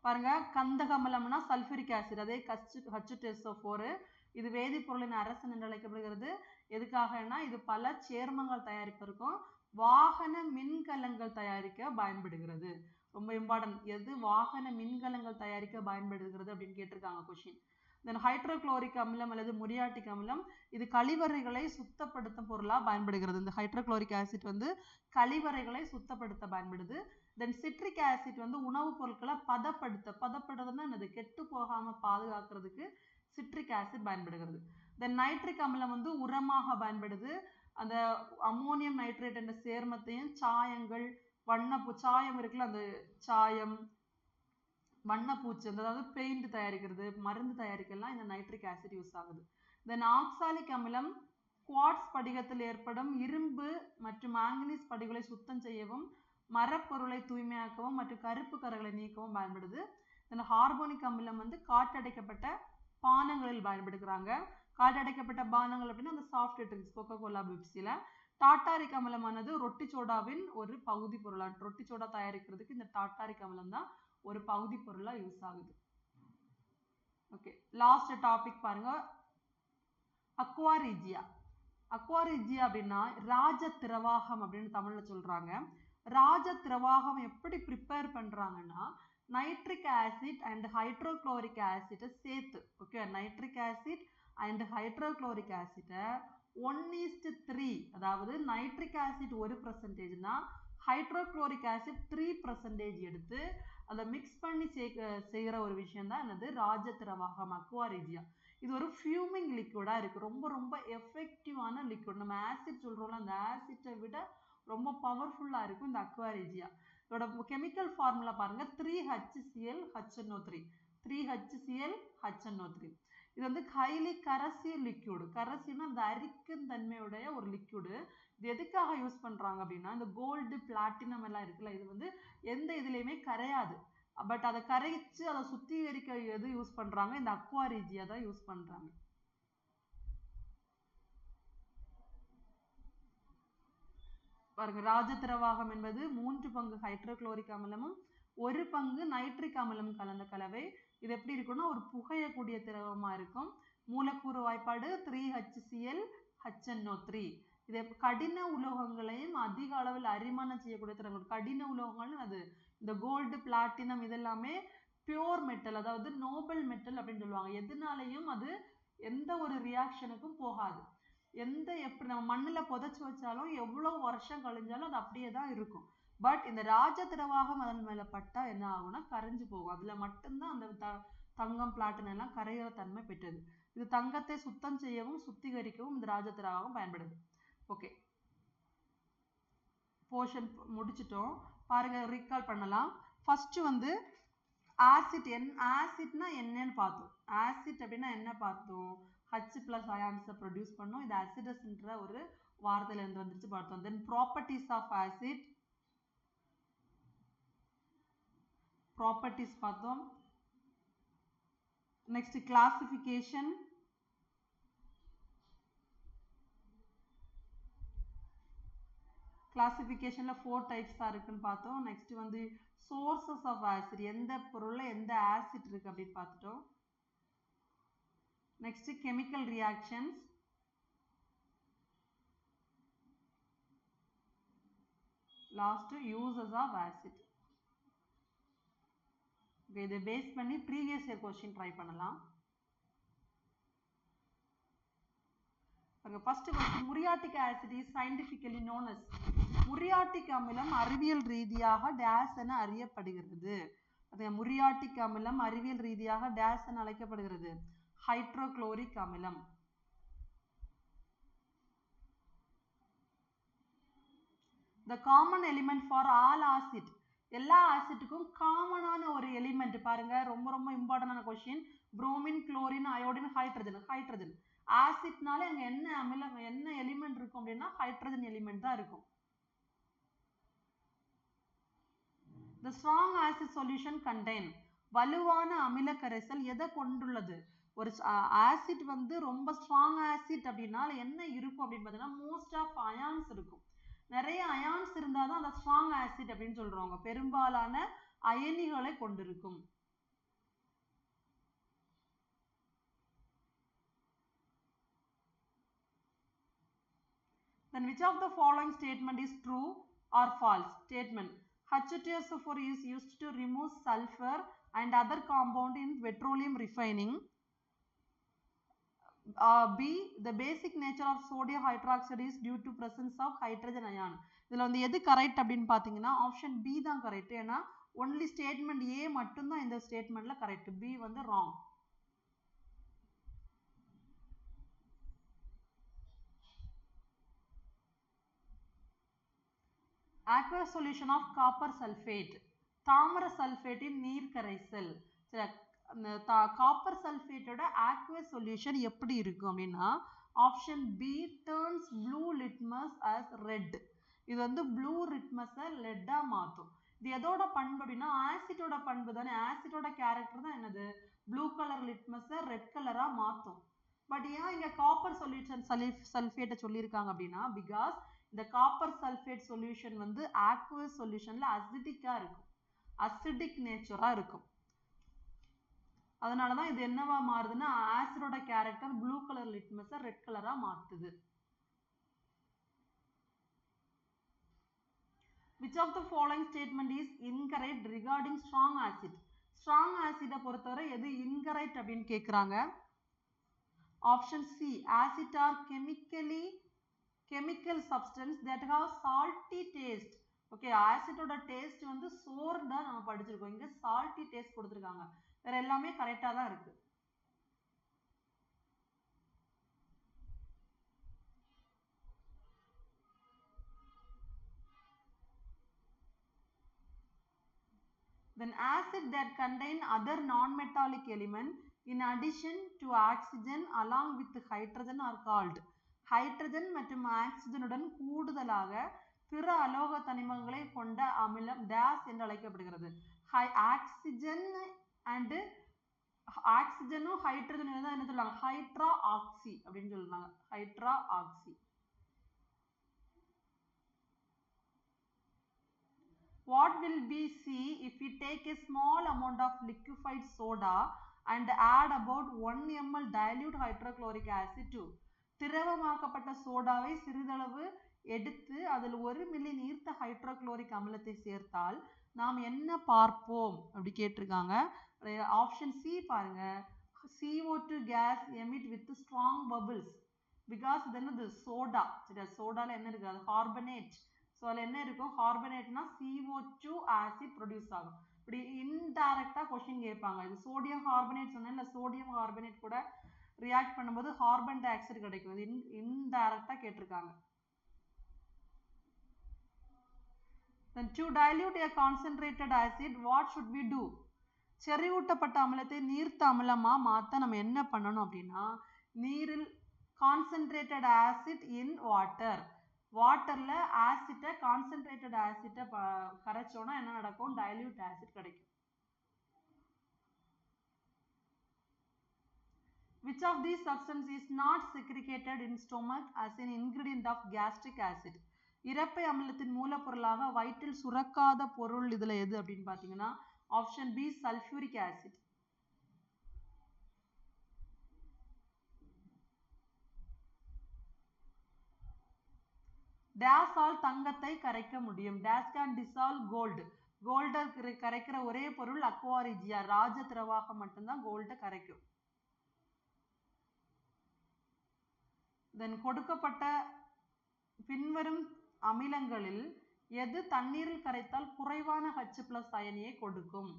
பாருங்க, கந்தக அமிலம்னா சல்ஃபியூரிக் ஆசிட், அதே H2SO4. இது வேதிப்பொருளின் அரசன் என்று அழைக்கப்படுகிறது. எதுக்காகனா, இது பல சேர்மங்கள் தயாரிப்பதற்கும் வாகன மின்கலங்கள் தயாரிக்க பயன்படுகிறது. ரொம்ப இம்பார்ட்டன்ட். எது வாகன மின்கலங்கள் தயாரிக்க பயன்படுகிறது அப்படின்னு கேட்டிருக்காங்க கொஸ்டின். தென் ஹைட்ரோக்ளோரிக் அமிலம் அல்லது முரியாட்டிக் அமிலம், இது கழிவறைகளை சுத்தப்படுத்தும் பொருளாக பயன்படுகிறது. இந்த ஹைட்ரோக்ளோரிக் ஆசிட் வந்து கழிவறைகளை சுத்தப்படுத்த பயன்படுது. தென் சிட்ரிக் ஆசிட் வந்து உணவுப் பொருட்களை பதப்படுத்துறதுன்னா என்னது, கெட்டு போகாமல் பாதுகாக்கிறதுக்கு சிட்ரிக் ஆசிட் பயன்படுகிறது. தென் நைட்ரிக் அமிலம் வந்து உரமாக பயன்படுது. அந்த அமோனியம் நைட்ரேட் என்ற சேர்மத்தையும் சாயங்கள், சாயம் இருக்குல்ல, அந்த சாயம், வண்ணப்பூச்சு, அதாவது பெயிண்ட் தயாரிக்கிறது, மருந்து தயாரிக்கலாம் இந்த நைட்ரிக் ஆசிட் யூஸ் ஆகுது. தென் ஆக்சாலிக் அமிலம் குவார்ட்ஸ் படிகத்தில் ஏற்படும் இரும்பு மற்றும் மாங்கனீஸ் படிகளை சுத்தம் செய்யவும், மரப்பொருளை தூய்மையாக்கவும் மற்றும் கருப்பு கரைகளை நீக்கவும் பயன்படுது. தென் கார்போனிக் அமிலம் வந்து காற்றடைக்கப்பட்ட பானங்களில் பயன்படுத்துகிறாங்க. காற்றடைக்கப்பட்ட பானங்கள் அப்படின்னா அந்த சாஃப்ட் ட்ரிங்க்ஸ் கோகோ கோலா பெப்சில. டாட்டாரிக் அமிலமானது ரொட்டி சோடாவின் ஒரு பகுதி பொருளா, ரொட்டி சோடா தயாரிக்கிறதுக்கு இந்த டாட்டாரிக் அமிலம் தான் ஒரு பகுதி பொருளா யூஸ் ஆகுது. ஓகே, லாஸ்ட் டாபிக் பாருங்க, அக்வாரிஜியா. அக்வாரிஜியா அப்படின்னா ராஜ திரவாகம் அப்படின்னு தமிழ்ல சொல்றாங்க. ராஜ திரவாகம் எப்படி ப்ரிப்பேர் பண்றாங்கன்னா நைட்ரிக் ஆசிட் அண்ட் ஹைட்ரோக்ளோரிக் ஆசிட்டை சேர்த்து, okay, nitric acid and hydrochloric ஆசிட்டை 1:3, அதாவது நைட்ரிக் ஆசிட் 1%னா ஹைட்ரோக்ளோரிக் ஆசிட் 3% எடுத்து அதை மிக்ஸ் பண்ணி செய்கிற ஒரு விஷயம் தான் என்னது ராஜ திரவாகம், அக்வாரிஜியா. இது ஒரு ஃபியூமிங் லிக்விடா இருக்கு, ரொம்ப ரொம்ப எஃபெக்டிவான லிக்விட். நம்ம ஆசிட் சொல்றோம்ல, அந்த ஆசிட்டை விட ரொம்ப பவர்ஃபுல்லா இருக்கும் இந்த அக்வாரிஜியா. இதோட கெமிக்கல் ஃபார்முலா பாருங்க, 3HCl HNO3, 3HCl HNO3. இது வந்து ஹைலி கரசிவ் லிக்யூடு. கரசிவ்னா அந்த அரிக்கும் தன்மையுடைய ஒரு லிக்யூடு. இது எதுக்காக யூஸ் பண்றாங்க அப்படின்னா இந்த கோல்டு பிளாட்டினம் எல்லாம் இருக்குல்ல, இது வந்து எந்த இதுலையுமே கரையாது. பட் அதை கரைச்சு அதை சுத்திகரிக்க எது யூஸ் பண்றாங்க, இந்த அக்வாரிஜியா தான் யூஸ் பண்றாங்க. பாருங்க, ராஜ திரவாகம் என்பது 3 பங்கு ஹைட்ரோக்ளோரிக் அமிலமும் 1 பங்கு நைட்ரிக் அமிலம் கலந்த கலவை. இது எப்படி இருக்குன்னா ஒரு புகையக்கூடிய திரவமா இருக்கும். மூலக்கூறு வாய்ப்பாடு 3HCl HNO3. இது கடின உலோகங்களையும் அதிக அளவில் அரிமானம் செய்யக்கூடிய திரவம். கடின உலோகங்கள் அது இந்த கோல்டு பிளாட்டினம் இதெல்லாமே பியூர் மெட்டல், அதாவது நோபல் மெட்டல் அப்படின்னு சொல்லுவாங்க. எதுனாலையும் அது எந்த ஒரு ரியாக்ஷனுக்கும் போகாது. எப்படி நம்ம மண்ணுல புதைச்சு வச்சாலும் எவ்வளவு வருஷம் கழிஞ்சாலும் அது அப்படியே தான் இருக்கும். பட் இந்த ராஜ திரவாகம் அதன் மேல பட்டா என்ன ஆகும்னா கரைஞ்சு போகும். அதுல மட்டும்தான் அந்த தங்கம் பிளாட்டினம் எல்லாம் கரையிற தன்மை பெற்றது. இது தங்கத்தை சுத்தம் செய்யவும் சுத்திகரிக்கவும் இந்த ராஜ திரவாகம் பயன்படுது. ஓகே, போர்ஷன் முடிச்சிட்டோம் பாருங்க, ரீகால் பண்ணலாம். ஃபர்ஸ்ட் வந்து ஆசிட், ஆசிட்னா என்னன்னு பார்த்தோம். ஆசிட் அப்படின்னா என்ன பார்த்தோம், H+ அயான்ஸை ப்ரொடியூஸ் பண்ணோம். இது அசிடஸ்ன்ற ஒரு வார்த்தையில இருந்து வந்துச்சு பார்த்தோம். Then properties of acid, properties பார்த்தோம். நெக்ஸ்ட் கிளாசிஃபிகேஷன், கிளாசிஃபிகேஷன்ல 4 டைப்ஸ் தான் இருக்குன்னு பார்த்தோம். நெக்ஸ்ட் வந்து சோர்சஸ் ஆஃப் ஆசிட், எந்த பொருள்ல எந்த ஆசிட் இருக்கு அப்படின்னு பார்த்துட்டோம். Next chemical reactions, last uses of acid. இதை பேஸ் பண்ணி ப்ரீவியஸ் இயர் கொஸ்டின் ட்ரை பண்ணலாம். First question, muriatic acid is scientifically known as, muriatic அமிலம் அறிவியல் ரீதியாக டேஸ் என அறியப்படுகிறது. அது முரியாட்டிக் அமிலம் அறிவியல் ரீதியாக டேஸ் என அழைக்கப்படுகிறது, ஹைட்ரோக்ளோரிக் அமிலம். The common element for all acid, எல்லா ஆசிட்டுக்கும் காமனான ஒரு எலிமெண்ட் பாருங்க, ரொம்ப ரொம்ப இம்பார்ட்டன்டான question. Bromine, chlorine, iodine, hydrogen. Hydrogen ஆசிட்னாலே அங்க என்ன அமிலம், என்ன எலிமெண்ட் இருக்கும் அப்படின்னா ஹைட்ரஜன் எலிமெண்ட் தான் இருக்கும். The strong acid solution contain, வலுவான அமில கரைசல் எதை கொண்டுள்ளது, ஒரு ஆசிட் வந்து ரொம்ப ஸ்ட்ராங் ஆசிட் அப்படின்னா என்ன இருக்கும் அப்படின்னு பார்த்தீங்கன்னா மோஸ்ட் ஆஃப் அயான்ஸ் இருக்கும். நிறைய அயான்ஸ் இருந்தாதான் அந்த ஸ்ட்ராங் ஆசிட் அப்படின்னு சொல்றவங்க, பெரும்பாலான அயனிகளை கொண்டிருக்கும். Then which of the following statement is true or false? Statement, H2SO4 is used to remove sulfur and other compound in petroleum refining. B, the basic nature of sodium hydroxide is due to presence of hydrogen ion. இதுல வந்து எது correct அப்படின்னு பாத்தீங்கன்னா option B தான் correct. ஏன்னா only statement ஏ மட்டும் தான் இந்த ஸ்டேட்மெண்ட்ல கரெக்ட், பி வந்து wrong. aqueous solution of copper sulfate, தாமிர சல்பேட்டின் நீர் கரைசல். காப்பர் சல்பேட்டோட aqueous சொல்யூஷன் எப்படி இருக்கும் அப்படின்னா option B, turns blue litmus as red. இது வந்து ப்ளூ லிட்மஸை ரெட்டா மாற்றும். இது எதோட பண்பு அப்படின்னா ஆசிட்டோட பண்பு தானே, ஆசிட்டோட கேரக்டர் தான் என்னது ப்ளூ கலர் லிட்மஸை ரெட் கலரா மாற்றும். பட் ஏன் இங்க காப்பர் சொல்யூஷன் சல்ஃபேட்டை சொல்லியிருக்காங்க அப்படின்னா பிகாஸ் இந்த காப்பர் சல்ஃபேட் சொல்யூஷன் வந்து ஆக்வஸ் சொல்யூஷன்ல அசிடிக்கா இருக்கும், அசிடிக் நேச்சரா இருக்கும். அதனாலதான் இது என்னவா மாறுதுன்னா ஆசிடோட கேரக்டர் ப்ளூ கலர் லிட்மஸை ரெட் கலரா மாத்துது. Which of the following statement is incorrect regarding strong acid? Strong acid பொறுத்தவரை எது incorrect அப்படின்னு கேக்குறாங்க. Option C, acid are chemical substance that have salty taste. Okay, acid ஓட taste வந்து sour தான் நம்ம படிச்சிருக்கோம், இங்க salty taste கொடுத்திருக்காங்க. வேற எல்லாமே கரெக்டா தான் இருக்கு. Then acid that contain other non-metallic element in addition to oxygen along with hydrogen are called. Hydrogen மற்றும் ஆக்சிஜனுடன் கூடுதலாக பிற அலோக தனிமங்களை கொண்ட அமிலம் டேஸ் என்று அழைக்கப்படுகிறது. ஆக்சிஜன் அண்ட் ஆக்சிஜனும் ஹைட்ரஜனும் தான் என்ன சொல்லுவாங்க, ஹைட்ரா ஆக்சி அப்படின்னு சொல்லுவாங்க, hydra oxy. What will we see if we take a small amount of liquefied soda and add about 1 ml dilute hydrochloric acid to? திரவமாக்கப்பட்ட சோடாவை சிறிதளவு எடுத்து அதில் 1 மில்லி நீர்த்த ஹைட்ரோக்ளோரிக் அமிலத்தை சேர்த்தால் நாம் என்ன பார்ப்போம் அப்படி கேட்டிருக்காங்க. ஆப்ஷன் சி பாருங்க, CO2 gas emit with strong bubbles because இது என்னது சோடா. சரி, சோடால என்ன இருக்கு, அது கார்பனேட். ஸோ அதில் என்ன இருக்கும், கார்பனேட்னா CO2 ஆசிட் ப்ரொடியூஸ் ஆகும். இப்படி இன்டைரக்டா கொஸ்டின் கேட்பாங்க. இது சோடியம் கார்பனேட் சொன்னேன் இல்லை, சோடியம் கார்பனேட் கூட ரியாக்ட் பண்ணும்போது கார்பன் டை ஆக்சைடு கிடைக்கும். இது இன்டைரக்டா கேட்டிருக்காங்க. Then to dilute a concentrated acid, what should we do? செறிவூட்டப்பட்ட அமிலத்தை நீர்த்த அமிலமா மாற்ற நம்ம என்ன பண்ணணும் அப்படின்னா, நீரில் கான்சென்ட்ரேட்டட் ஆசிட் இன் வாட்டர், வாட்டர்ல ஆசிட்டை கான்சென்ட்ரேட்டட் ஆசிட்டை கரைச்சோன்னா என்ன நடக்கும், டைல்யூட் ஆசிட் கிடைக்கும். Which of these substances is not segregated in stomach as an ingredient of gastric acid? இரைப்பை அமிலத்தின் மூலப்பொருளாக வயிற்றில் சுரக்காத பொருள் இதுல எது அப்படின்னு பாத்தீங்கன்னா ஆப்ஷன் பி, சல்ஃபியூரிக் ஆசிட். டேஸ் ஆல் தங்கத்தை கரைக்க முடியும். டேஸ் கேன் டிசால்வ் கோல்டு. கோல்டை கரைக்கிற ஒரே பொருள் அக்வா ரிஜியா, ராஜ திரவாகம் மட்டும்தான் கோல்டை கரைக்கும். தென் கொடுக்கப்பட்ட பின்வரும் அமிலங்களில் எது தண்ணீரில் கரைத்தால் குறைவான H+ அயனியை கொடுக்கும்?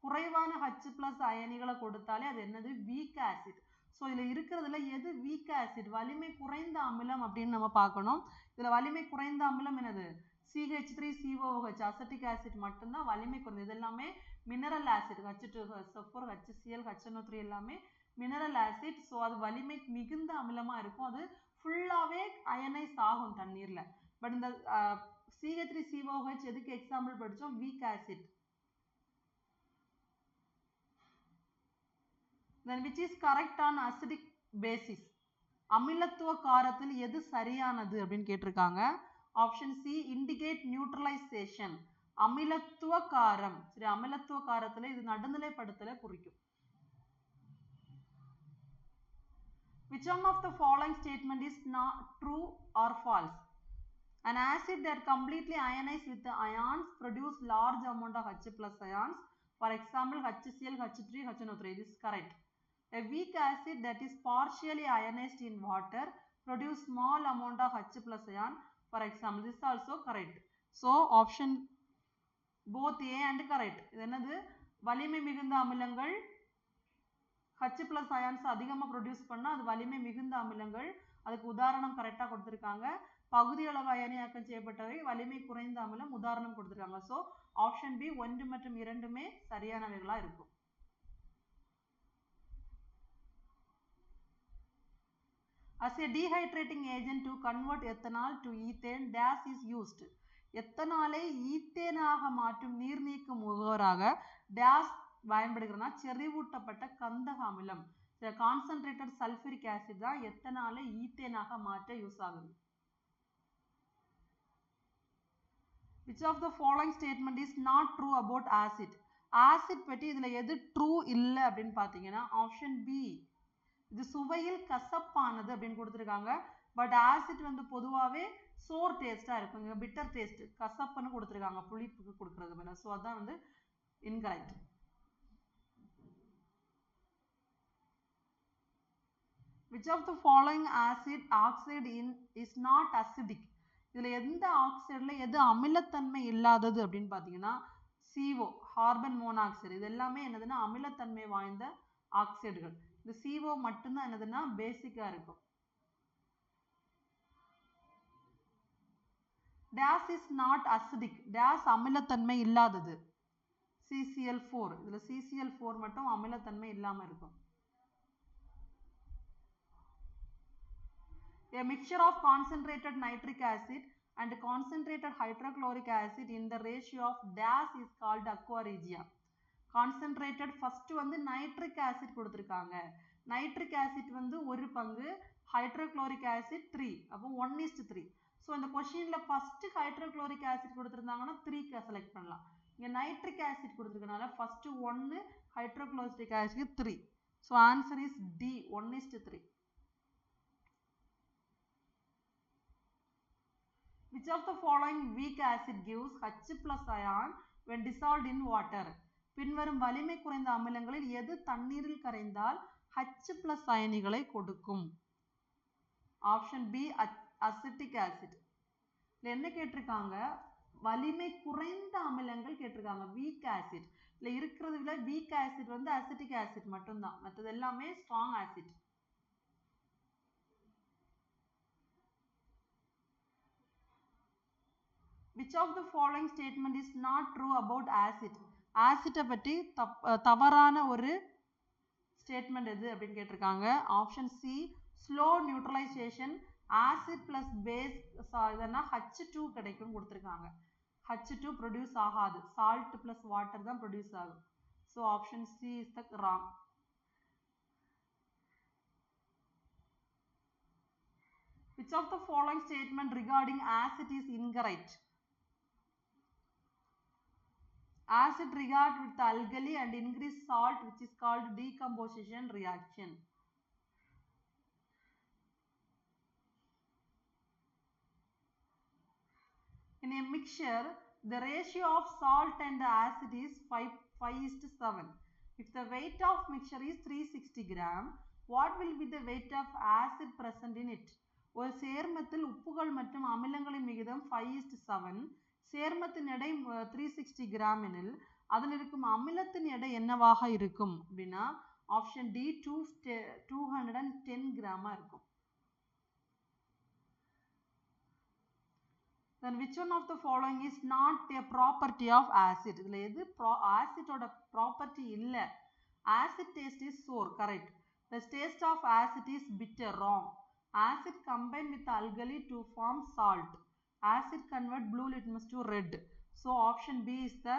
குறைவான H+ அயனிகளை கொடுத்தாலே அது என்னது, வீக் ஆசிட். ஸோ இதில் இருக்கிறதுல எது வீக் ஆசிட், வலிமை குறைந்த அமிலம் அப்படின்னு நம்ம பார்க்கணும். இதில் வலிமை குறைந்த அமிலம் என்னது, CH3COOH அசட்டிக் ஆசிட் மட்டும்தான் வலிமை குறைந்தது. இது எல்லாமே mineral acid, H2SO4 HCl HNO3 எல்லாமே மினரல் ஆசிட். ஸோ அது வலிமை மிகுந்த அமிலமாக இருக்கும், அது ஃபுல்லாகவே அயனைஸ் ஆகும் தண்ணீரில். பட் இந்த CH3COOH எதுக்கு எக்ஸாம்பிள் படித்தோம், weak acid. Then which is correct on acidic basis? அமிலத்துவ காரத்தில் எது சரியானது அப்படின்னு கேட்டிருக்காங்க. Option C, indicate neutralisation. அமிலத்துவ காரம், சரி, அமிலத்துவ காரத்தில் இது நடுநிலைப்படுத்தலை குறிக்கும். Which one of the following statement is not true or false? An acid that completely ionizes with the ions produce large amount of H+ ions. For example, HCl, H3, HNO3. This is correct. A weak acid that is partially ionized in water produce small amount of H+ ion. For example, this is also correct. So option both A and correct. இது என்னது, வலிமை மிகுந்த அமிலங்கள் H+ ions அதிகமாக produce பண்ணால் அது வலிமை மிகுந்த அமிலங்கள். அதுக்கு உதாரணம் கரெக்டாக கொடுத்துருக்காங்க. பகுதி அளவு அயனியாக்கம் செய்யப்பட்டவை வலிமை குறைந்த அமிலம் உதாரணம் கொடுத்துருக்காங்க. ஸோ ஆப்ஷன் பி 1 மற்றும் 2மே சரியானவைகளாக இருக்கும். As a dehydrating agent to convert ethanol to ethane, dash is used. எத்தனாலை ஈத்தேனாக மாற்றும் நீர் நீக்கும் முகவராக டேஸ் பயன்படுகிறனா, செறிவூட்டப்பட்ட கந்தக அமிலம். இந்த கான்சென்ட்ரேட்டட் சல்ஃபூரிக் ஆசிட் தான் எத்தனாலை ஈத்தேனாக மாற்ற யூஸ் ஆகுது. Which of the following statement is not true about acid? Acid பற்றி இதில் எது ட்ரூ இல்லை அப்படின்னு பார்த்தீங்கன்னா ஆப்ஷன் பி, இது சுவையில் கசப்பானது அப்படின்னு கொடுத்துருக்காங்க. பட் ஆசிட் வந்து பொதுவாகவே சோர் டேஸ்ட்டாக இருக்கும், இங்கே பிட்டர் டேஸ்ட் கசப்புன்னு கொடுத்துருக்காங்க புளிப்புக்கு கொடுக்குறது மேலே. ஸோ அதான் வந்து incorrect. Which of the following acid oxide is not acidic? இதில் எந்த ஆக்சைடில் எது அமிலத்தன்மை இல்லாதது அப்படின்னு பார்த்தீங்கன்னா CO, கார்பன் மோனாக்சைடு. இது எல்லாமே என்னதுன்னா அமிலத்தன்மை வாய்ந்த ஆக்சைடுகள். இந்த CO மட்டும்தான் என்னதுன்னா பேசிக்காக இருக்கும். Dash is not acidic. Dash அமிலத்தன்மை இல்லாதது CCl4. இதில் CCl4 மட்டும் அமிலத்தன்மை இல்லாமல் இருக்கும். A mixture of concentrated nitric acid and concentrated hydrochloric acid in the ratio of dash is called aqua regia. Concentrated first வந்து nitric acid கொடுத்திருக்காங்க. nitric acid வந்து 1 பங்கு, hydrochloric acid 3, அப்போ 1:3. ஸோ இந்த கொஸ்டினில் ஃபர்ஸ்ட் ஹைட்ரோக்ளோரிக் ஆசிட் கொடுத்துருந்தாங்கன்னா 3க்கு select பண்ணலாம். இங்கே நைட்ரிக் ஆசிட் கொடுத்துருக்கனால first 1, hydrochloric acid 3. So answer is D, 1:3. Which of the following weak acid gives H+ ion when dissolved in water? பின்வரும் வலிமை குறைந்த அமிலங்களில் எது தண்ணீரில் கரைந்தால் H+ அயனிகளை கொடுக்கும்? Option B, acetic acid. இதில் என்ன கேட்டிருக்காங்க, வலிமை குறைந்த அமிலங்கள் கேட்டிருக்காங்க, வீக் ஆசிட். இதில் இருக்கிறதுல வீக் ஆசிட் வந்து அசிட்டிக் ஆசிட் மட்டும்தான், மற்றது எல்லாமே strong acid. Which of the following statement is not true about acid? ஆசிட்டை பற்றி தவறான ஒரு ஸ்டேட்மெண்ட் எது அப்படின்னு கேட்டிருக்காங்க. Option C, slow neutralisation, acid plus base இதனா H2 கிடைக்கும் கொடுத்துருக்காங்க. H2 ப்ரொடியூஸ் ஆகாது, சால்ட் பிளஸ் வாட்டர் தான் ப்ரொடியூஸ் ஆகும். So option C is the wrong. Which of the following statement regarding acid is incorrect? Acid react with alkali and increase salt, which is called decomposition reaction. In a mixture, the ratio of salt and acid is 5:7. If the weight of mixture is 360 gram, what will be the weight of acid present in it? ஒரு சேர்மத்தில் உப்புகள் மற்றும் அமிலங்களின் விகிதம் 5:7, சேர்மத்தின் எடை 360 gram எனில் அதில் இருக்கும் அமிலத்தின் எடை என்னவாக இருக்கும் அப்படின்னா ஆப்ஷன் டி 210 கிராமா இருக்கும். Then which one of the following is not a property of acid? இதில் எது ஆசிட்டோட ப்ராப்பர்ட்டி இல்லை? Acid taste is sour, correct. The taste of acid is bitter, wrong. Acid combined with alkali to form salt. Acid convert blue litmus to red. So option B is the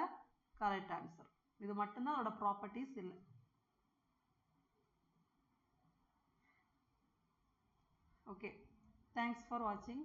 correct answer. இது மட்டும்தான் அதோட properties இல்லை. Okay, thanks for watching.